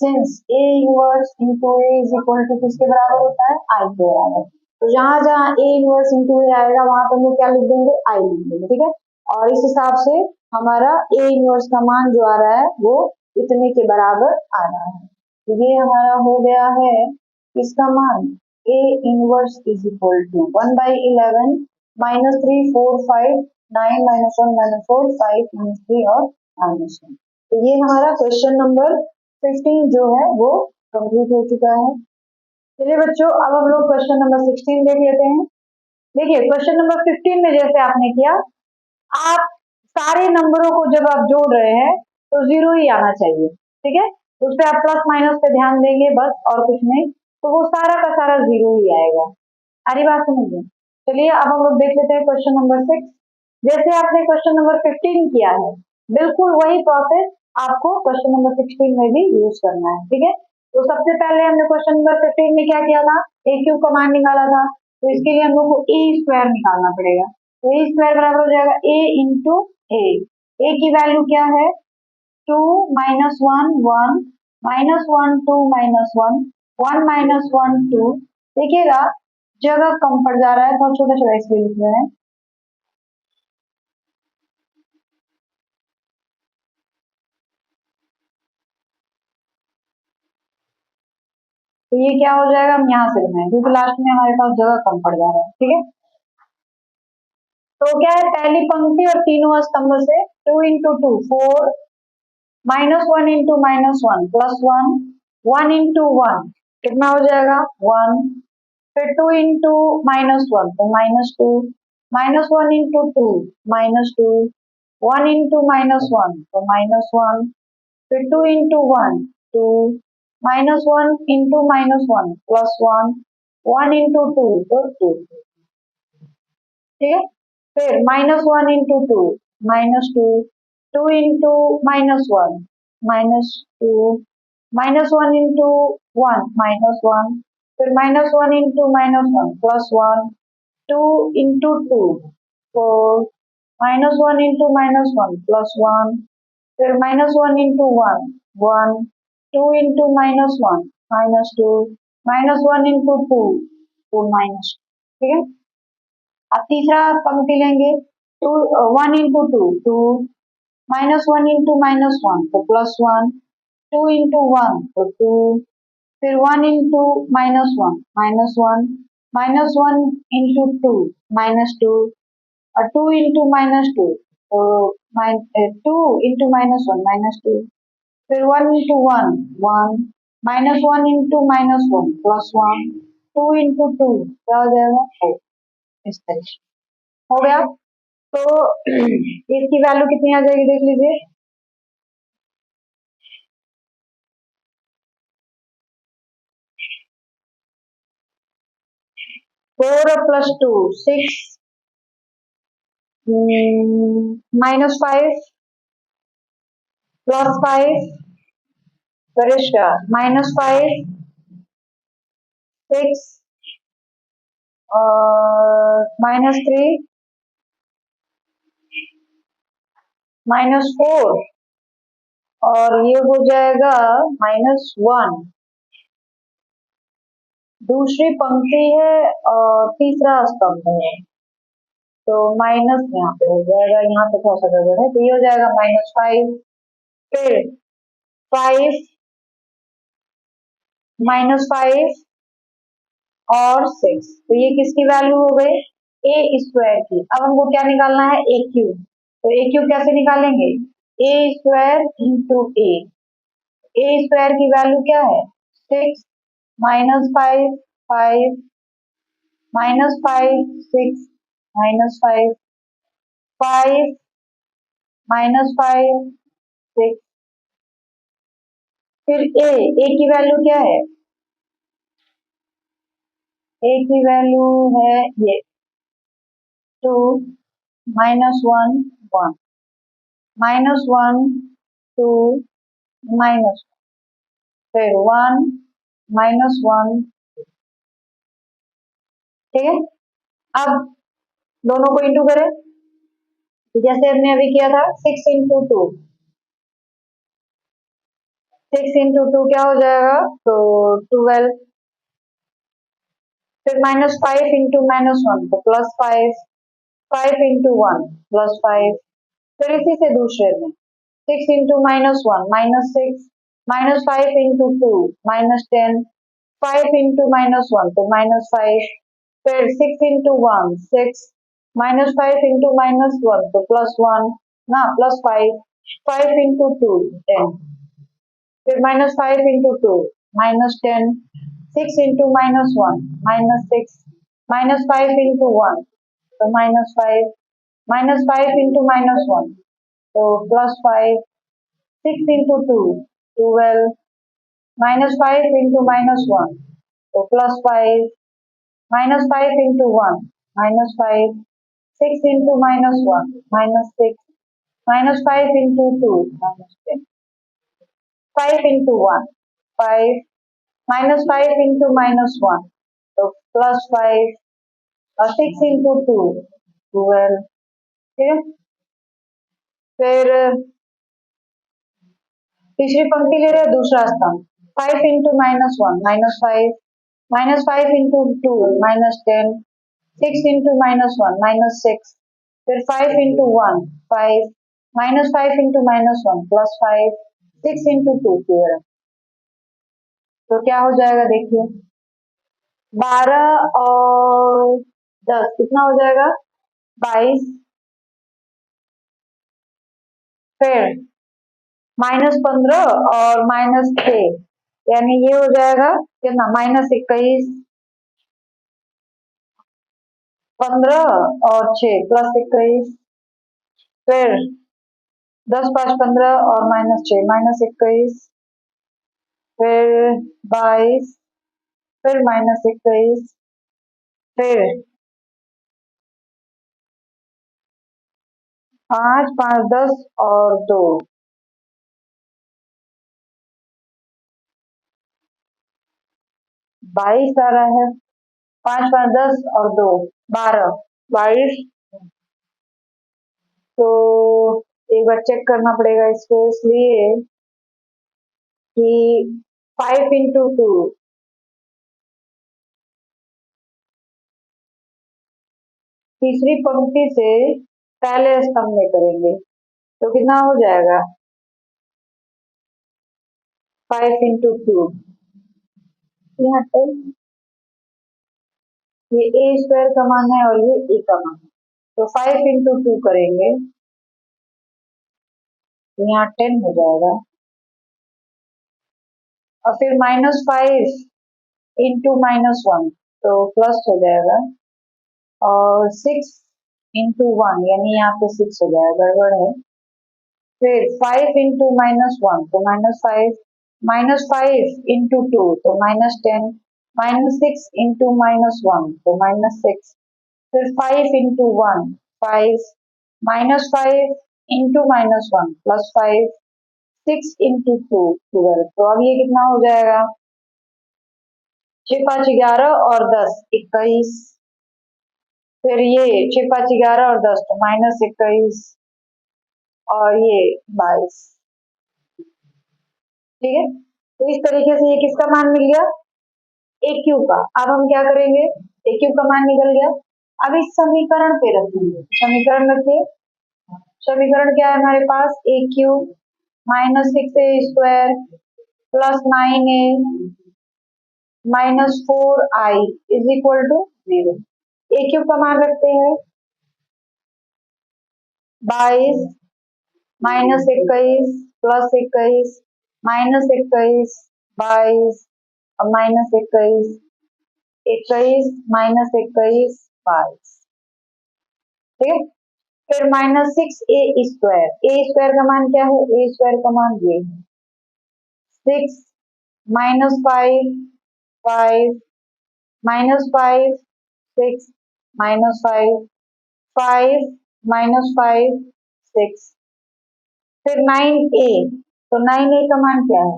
since A inverse into A is equal to किसके बराबर होता है? आई के बराबर। तो जहां जहां ए इनवर्स इंटू ए आएगा वहां पर हम लोग क्या लिख देंगे? आई लिख देंगे, ठीक है। और इस हिसाब से हमारा ए इनवर्स का मान जो आ रहा है वो इतने के बराबर आ रहा है। तो ये हमारा हो गया है इसका मान A inverse is equal to 1/11 -3 4 5 9 -1 -4 5 -3 और -1। तो ये हमारा क्वेश्चन नंबर 15 जो है वो कंप्लीट हो चुका है। चलिए बच्चों, अब हम लोग क्वेश्चन नंबर 16 देख लेते हैं। देखिए क्वेश्चन नंबर 15 में जैसे आपने किया, आप सारे नंबरों को जब आप जोड़ रहे हैं तो 0 ही आना चाहिए, ठीक है। उस पर आप प्लस माइनस पे ध्यान देंगे बस, और कुछ नहीं, तो वो सारा का सारा 0 ही आएगा। सारी बात समझ गए। चलिए अब हम लोग देख लेते हैं क्वेश्चन नंबर 6। जैसे आपने क्वेश्चन नंबर 15 किया है, बिल्कुल वही प्रोसेस आपको क्वेश्चन नंबर 16 में भी यूज करना है, ठीक है। तो सबसे पहले हमने क्वेश्चन नंबर 15 में क्या किया था? ए क्यूब का मान निकाला था, तो इसके लिए हम लोग को ए स्क्वायर निकालना पड़ेगा। तो ए स्क्वायर बराबर हो जाएगा ए इंटू ए। ए की वैल्यू क्या है? 2 -1 1 -1 2 -1 1 -1 2। देखिएगा जगह कम पड़ जा रहा है, थोड़ा छोटा छोटा इसलिए लिख रहे हैं। तो ये क्या हो जाएगा, हम यहाँ से बनाए क्योंकि लास्ट में हमारे पास जगह कम पड़ जा रहा है, ठीक है। तो क्या है, पहली पंक्ति और तीनों स्तंभ से 2 इंटू 2 4 -1 इंटू -1 +1 1 इंटू 1 कितना हो जाएगा? 1। फिर 2 इंटू -1 तो -2 -1 इंटू 2 -2 1 इंटू -1 तो -1 फिर 2 इंटू 1 2 -1 इंटू -1 +1 1 इंटू 2 तो 2, ठीक है। फिर -1 इंटू 2 -2 2 इंटू -1 -2 -1 इंटू 1 -1 फिर -1 इंटू -1 +1 2 इंटू 2 4 -1 इंटू -1 +1 फिर -1 इंटू 1 1 2 इंटू -1 -2 -1 इंटू 2 2 माइनस, ठीक है। अब तीसरा पंक्ति लेंगे, 2 1 इंटू 2 2 -1 इंटू -1 तो +1 2 इंटू 1 तो 2 फिर 1 इंटू -1 -1 -1 इंटू 2 -2 और 2 इंटू -2 तो 2 इंटू -1 -2 फिर 1 इंटू 1 1 -1 इंटू -1 +1 2 इंटू 2 क्या हो जाएगा 4। इस तरीके हो गया। तो इसकी वैल्यू कितनी आ जाएगी देख लीजिए, 4 + 2 6 -5 +5 फिर इसका -5 6 और -3 -4 और ये हो जाएगा -1। दूसरी पंक्ति है और तीसरा स्तंभ है, तो माइनस यहाँ पे हो जाएगा, यहाँ पे थोड़ा सा गड़बड़ है, तो ये हो जाएगा -5। फिर 5 -5 और 6, तो ये किसकी वैल्यू हो गई, ए स्क्वायर की। अब हमको क्या निकालना है, ए क्यू। तो ए क्यू कैसे निकालेंगे, A square into A square की वैल्यू क्या है 6 -5 5 -5 6 -5 5 -5 6। फिर ए की वैल्यू क्या है, ए की वैल्यू है ये 2 -1 1 -1 2 -, फिर 1 -1। ठीक है, अब दोनों को इंटू करें, तो जैसे हमने अभी किया था 6 इंटू 2, 6 इंटू 2 क्या हो जाएगा, तो 12। फिर -5 इंटू -1 तो +5, 5 इंटू 1 +5। फिर इसी से दूसरे में 6 इंटू -1 -6, -5 इंटू 2 -10, 5 इंटू -1 तो -5। फिर 6 इंटू 1 6, -5 इंटू -1 तो +1 ना +5, 5 इंटू 2 10, फिर -5 इंटू 2 -10, 6 इंटू -1 -6, -5 इंटू 1 तो -5, -5 इंटू -1 तो +5, 6 इंटू 2 12, -5 इंटू -1 तो +5, -5 into 1 -5, 6 into -1 -6, -5 into 2 -10, 5 into 1 5, -5 into -1 तो +5 और 6 इंटू 2 12। ठीक है, फिर तीसरी पंक्ति ले रहे हैं, दूसरा स्तंभ 5 इंटू -1 -5, -5 इंटू 2 -10, 6 इंटू -1 -6, फिर 5 इंटू 1 5, -5 इंटू -1 +5, 6 इंटू 2 12। तो क्या हो जाएगा देखिए, 12 और 10 कितना हो जाएगा 22। फिर -15 और -6 यानी ये हो जाएगा कितना -21, 15 और 6 +21। फिर 10 5 15 और -6 -21, फिर 22, फिर -21, फिर 5 5 10 और 2, 22 आ रहा है, 5 5 10 और 2 12 22। तो एक बार चेक करना पड़ेगा इसको, इसलिए कि 5 इंटू 2 तीसरी पंक्ति से पहले स्तंभ में करेंगे, तो कितना हो जाएगा 5 इंटू 2, यहाँ पे ये ए स्क्वायर का मान है और ये ए का मान है, तो 5 इंटू 2 करेंगे तो यहाँ 10 हो जाएगा। और फिर -5 इंटू -1 तो प्लस हो जाएगा, और 6 इंटू 1 यानी यहाँ पे 6 हो जाएगा, गड़बड़ है। फिर 5 इंटू -1 तो -5, -5 इंटू 2 तो -10, -6 इंटू -1 तो -6, फिर 5 इंटू 1 5, -5 इंटू -1 +5, 6 into 2 तो अब ये कितना हो जाएगा, 6 5 11 और 10 21, फिर ये 6 5 11 और 10 तो -21 और ये 22। ठीक है, तो इस तरीके से ये किसका मान मिल गया, ए क्यू का। अब हम क्या करेंगे, ए क्यू का मान निकल गया, अब इस समीकरण पे रखेंगे, समीकरण रखिए, समीकरण क्या है हमारे पास, ए क्यू -6a² +9a -4i = 0। ए क्यू का मान रखते हैं 22 -21 +21 -21 22 और -21 21 -21 22। ठीक है, फिर -6a², ए स्क्वायर का मान क्या है, ए स्क्वायर का मान ये है 6 -5 5 -5 6 -5 5 -5 6, फिर 9a, तो 9a का मान क्या है,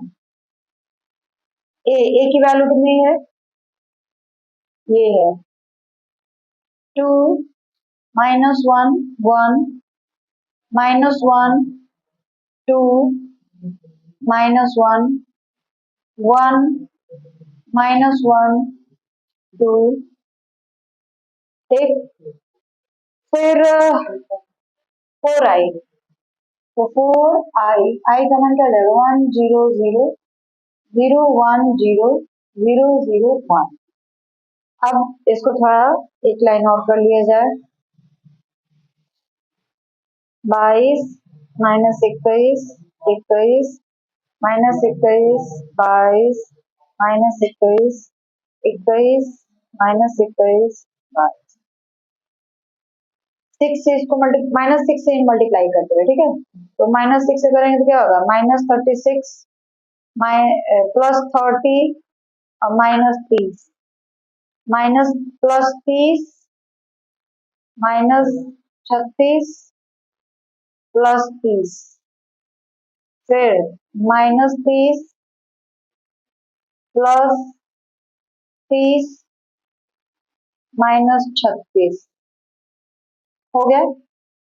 ए की वैल्यू कितनी है, ये है 2 -1 1 -1 2 -1 1 -1 2। ठीक, फिर 4i, तो 4i का मान क्या जाएगा 1 0 0 0 1 0 0 0 1। अब इसको थोड़ा एक लाइन और कर लिया जाए, 22 -21 21 -21 22 -21 21 -21 22। 6 से इसको -6 से मल्टीप्लाई करते हुए, ठीक है, तो -6 से करेंगे तो क्या होगा, -36 +30 और -30 +30 -36 +30, फिर -30 +30 -36 हो गया।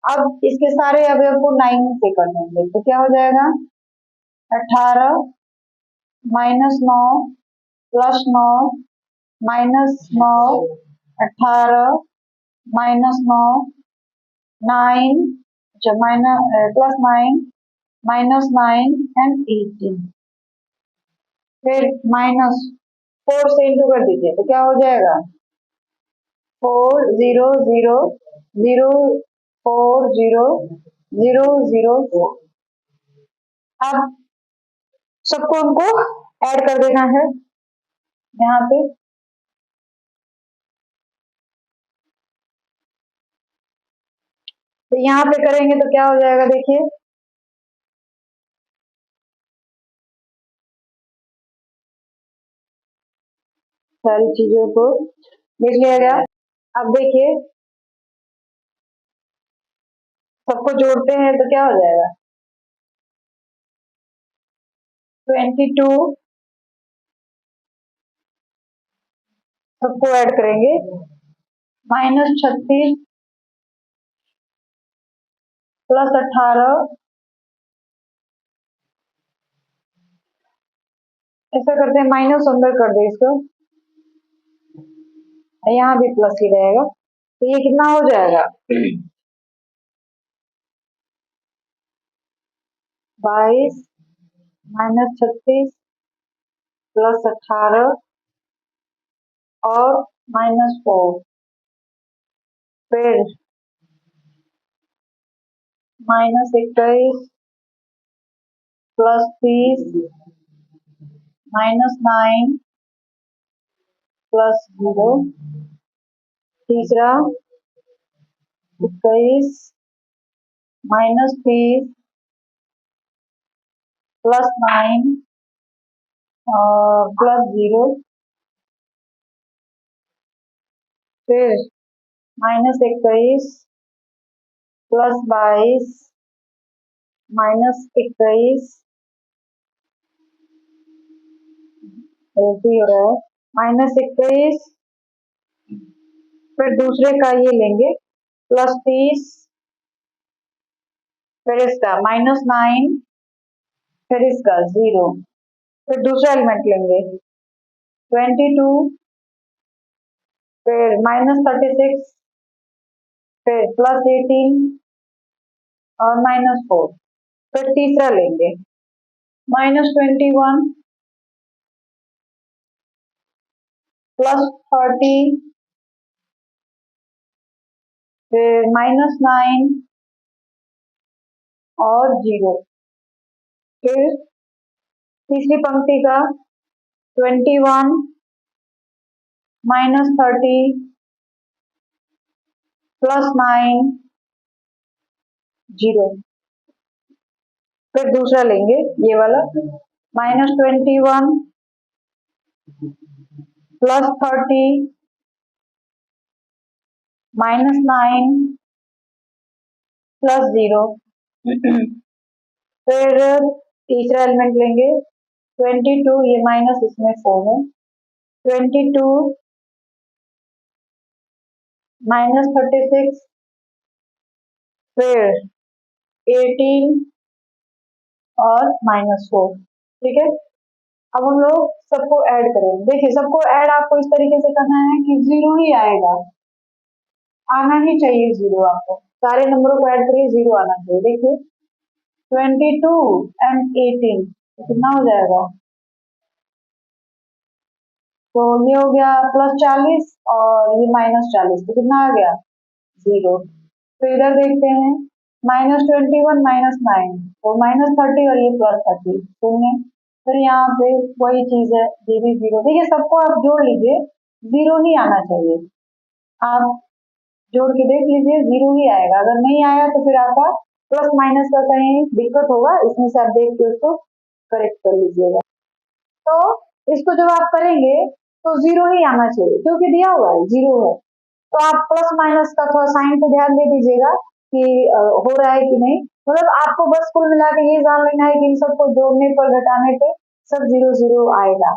अब इसके सारे अवयव को 9 से कर देंगे तो क्या हो जाएगा, 18 -9 +9 -9 18 -9 9 +9 -9 एंड 18, फिर -4 से इंटू कर दीजिए तो क्या हो जाएगा 4 0 0 0 4 0 0 0 4। अब सबको हमको ऐड कर देना है यहाँ पे, तो यहाँ पे करेंगे तो क्या हो जाएगा, देखिए सारी चीजों को लिख लिया गया। अब देखिए सबको जोड़ते हैं तो क्या हो जाएगा 22, सबको ऐड करेंगे -36 +18, ऐसा करते हैं माइनस अंदर कर दे इसको, यहाँ भी प्लस ही रहेगा, तो ये कितना हो जाएगा 22 -36 +18 और -4, फिर -21 +30 -9 +0, तीसरा 21 -30 +9 +0, फिर -21 +22 -21 गलती हो रहा है, -21, फिर दूसरे का ये लेंगे +30, फिर इसका -9, फिर इसका 0, फिर दूसरा एलिमेंट लेंगे 22, फिर -36, फिर +18 और -4, फिर तीसरा लेंगे -21, +30, फिर -9 और 0, फिर तीसरी पंक्ति का 21, -30, +9, 0, फिर दूसरा लेंगे ये वाला -21, +30, -9, +0, फिर तीसरा एलिमेंट लेंगे 22, ये माइनस इसमें 4 है, 22, -36, फिर 18 और -4, ठीक है। अब हम लोग सबको ऐड करेंगे। देखिए सबको ऐड आपको इस तरीके से करना है कि 0 ही आएगा, आना ही चाहिए 0, आपको सारे नंबरों को ऐड करिए 0 आना चाहिए। देखिए 22 एंड 18 कितना हो जाएगा, तो ये हो गया +40 और ये -40, तो कितना आ गया 0। तो इधर देखते हैं -21 -9, तो -30 और ये +30 शून्य, फिर यहाँ पे वही चीज है, ये भी 0। देखिए सबको आप जोड़ लीजिए, 0 ही आना चाहिए, आप जोड़ के देख लीजिए 0 ही आएगा। अगर नहीं आया तो फिर आपका प्लस माइनस का कहीं दिक्कत होगा, इसमें से आप देख के उसको करेक्ट कर लीजिएगा। तो इसको जब आप करेंगे तो 0 ही आना चाहिए, क्योंकि दिया हुआ है 0 है। तो आप प्लस माइनस का थोड़ा साइन पे ध्यान दे दीजिएगा कि हो रहा है कि नहीं, मतलब आपको बस कुल मिला के ये जान लेना है कि इन सबको जोड़ने पर घटाने पे सब 0 0 आएगा,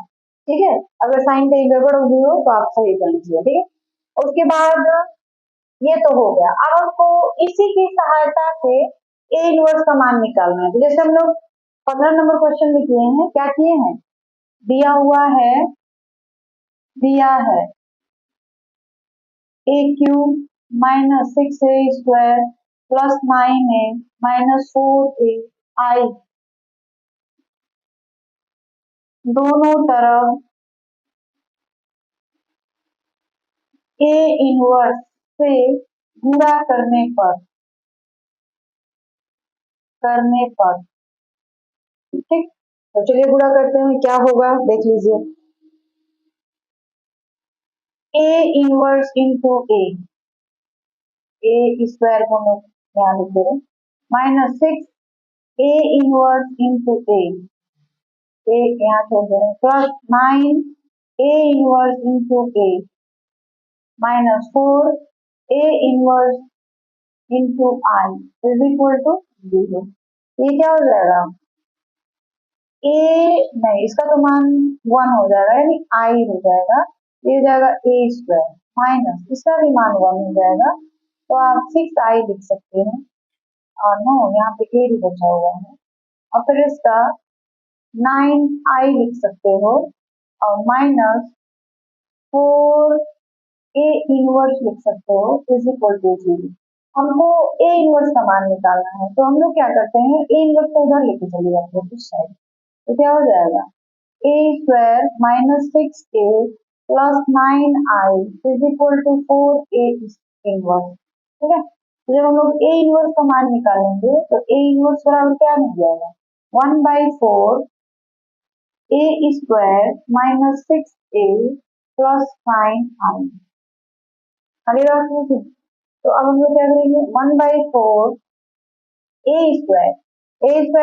ठीक है। अगर साइन कहीं गड़बड़ हो गई हो तो आप सही कर लीजिए, ठीक है। उसके बाद ये तो हो गया। अब हमको इसी की सहायता से ए इनवर्स का मान निकालना है। तो जैसे हम लोग 15 नंबर क्वेश्चन में किए हैं, क्या किए हैं, दिया हुआ है, दिया है ए क्यूब -6a² +9a -4a आई दोनों तरफ ए इनवर्स से गुणा करने पर ठीक। तो चलिए गुणा करते हैं, क्या होगा देख लीजिए। ए इनवर्स इंटू ए स्क्वायर को हम यहाँ लिख दे रहे -6 ए इनवर्स इंटू ए यहाँ छोड़ दे रहे +9 A inverse into -4 A inverse into I is equal to 0। ये क्या हो जाएगा, ए नहीं, इसका तो मान 1 हो जाएगा, यानी आई हो जाएगा, ये हो जाएगा ए स्क्वायर माइनस इसका भी मान 1 हो जाएगा, तो आप 6i लिख सकते हैं, और नो यहाँ पे ए भी बचा हुआ है, और फिर इसका 9i लिख सकते हो, और -4 ए इनवर्स लिख सकते हो इज इक्वल टू 0। हमको ए इनवर्स का मान निकालना है, तो हम लोग क्या करते हैं, ए इनवर्स को उधर लेके चले जाते हैं उस साइड, तो क्या हो जाएगा A square -6a +9i is equal to 4a inverse, ठीक है। तो जब हम लोग ए इनवर्स का मान निकालेंगे तो ए इनवर्स बराबर क्या मिल जाएगा, 1/4 ए स्क्वायर -6a +9i। आगे बात समझिए। तो अब हम लोग क्या करेंगे, 1/4 ए स्क्वायर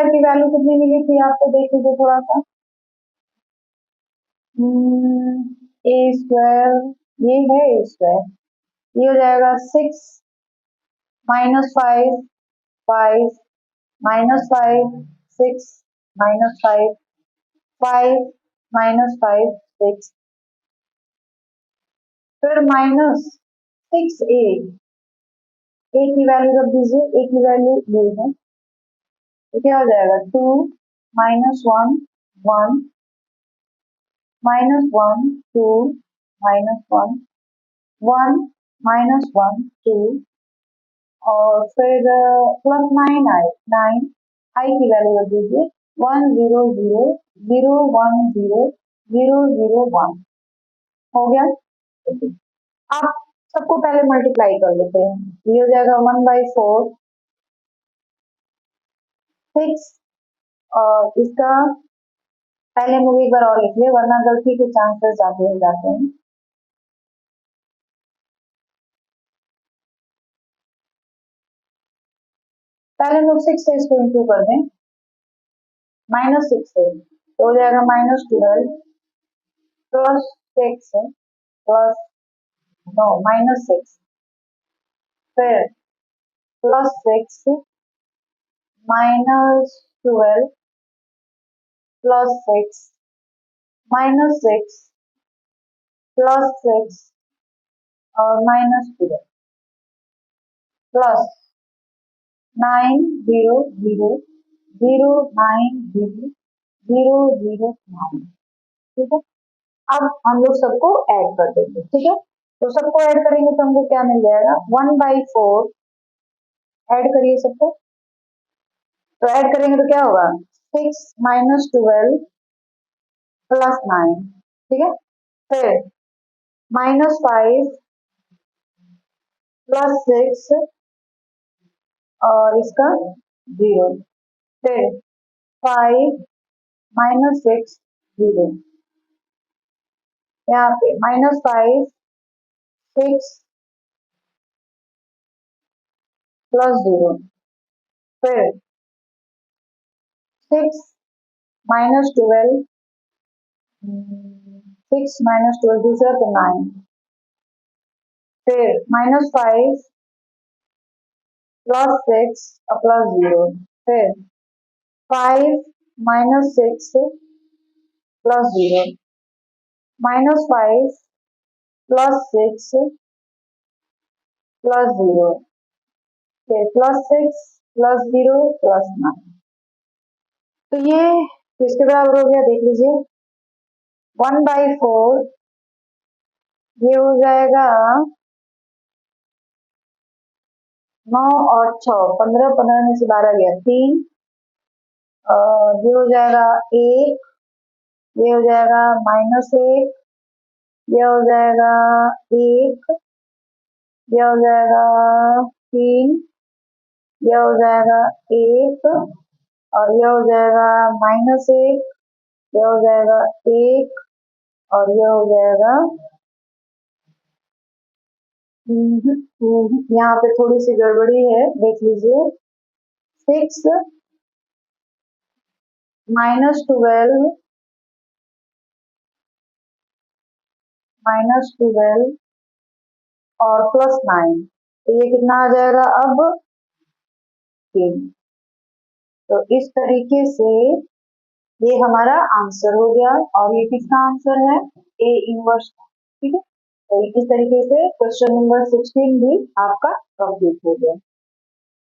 की वैल्यू कितनी मिली थी आपको, देख लीजिए थोड़ा सा, ए स्क्वायर ये है ए स्क्वायर, ये हो जाएगा 6 -5 5 -5 6 -5 5 -5 6, फिर माइनस 6a, a की वैल्यू रख दीजिए, a की वैल्यू ये है, तो क्या हो जाएगा 2 माइनस 1 1 माइनस 1 2 माइनस 1 1 माइनस 1 2 और फिर प्लस 9 आए 9, आई की वैल्यू रख दीजिए 1 0 0 0 1 0 0 0 1 हो गया। आप सबको पहले मल्टीप्लाई कर लेते हैं, ये हो जाएगा 1/4 6 और इसका पहले मूवी एक बार और लिख लिया वरना गलती के चांसेस ज्यादा हो जाते हैं। पहले लोग 6 से इसको इंटू कर दें, -6 से तो हो जाएगा -12 प्लस 6 प्लस नो -6 फिर +6 -12 प्लस 6 -6 प्लस 6 और -12 प्लस 9 0 0 0 9 0 0 0 9। ठीक है, अब हम लोग सबको ऐड कर देंगे। ठीक है, तो सबको ऐड करेंगे तो हमको क्या मिल जाएगा 1/4 ऐड करिए सबको, तो ऐड करेंगे तो क्या होगा 6 -12 प्लस 9। ठीक है, फिर -5 प्लस 6 और इसका 0 फिर 5 -6 0 यहाँ पे -5 6 प्लस 0 फिर 6 -12 6 -12 दूसरा तो 9 फिर -5 प्लस 6 और प्लस 0 फिर 5 -6 प्लस 0 -5 प्लस 6 प्लस 0 फिर +6 प्लस 0 प्लस 9। तो ये किसके बराबर हो गया देख लीजिए 1/4 ये हो जाएगा 9 और 6 15 15 में से 12 गया 3 ये हो जाएगा 1 ये हो जाएगा -1 ये हो जाएगा 1 ये हो जाएगा 3 ये हो जाएगा 1 और ये हो जाएगा -1 ये हो जाएगा 1 और ये हो जाएगा यहाँ पे थोड़ी सी गड़बड़ी है देख लीजिए 6 -12 -12 और प्लस 9 तो ये कितना आ जाएगा अब 3। तो इस तरीके से ये हमारा आंसर हो गया और ये किसका आंसर है A इनवर्स। ठीक है, तो इस तरीके से क्वेश्चन नंबर 16 भी आपका कंप्लीट हो गया।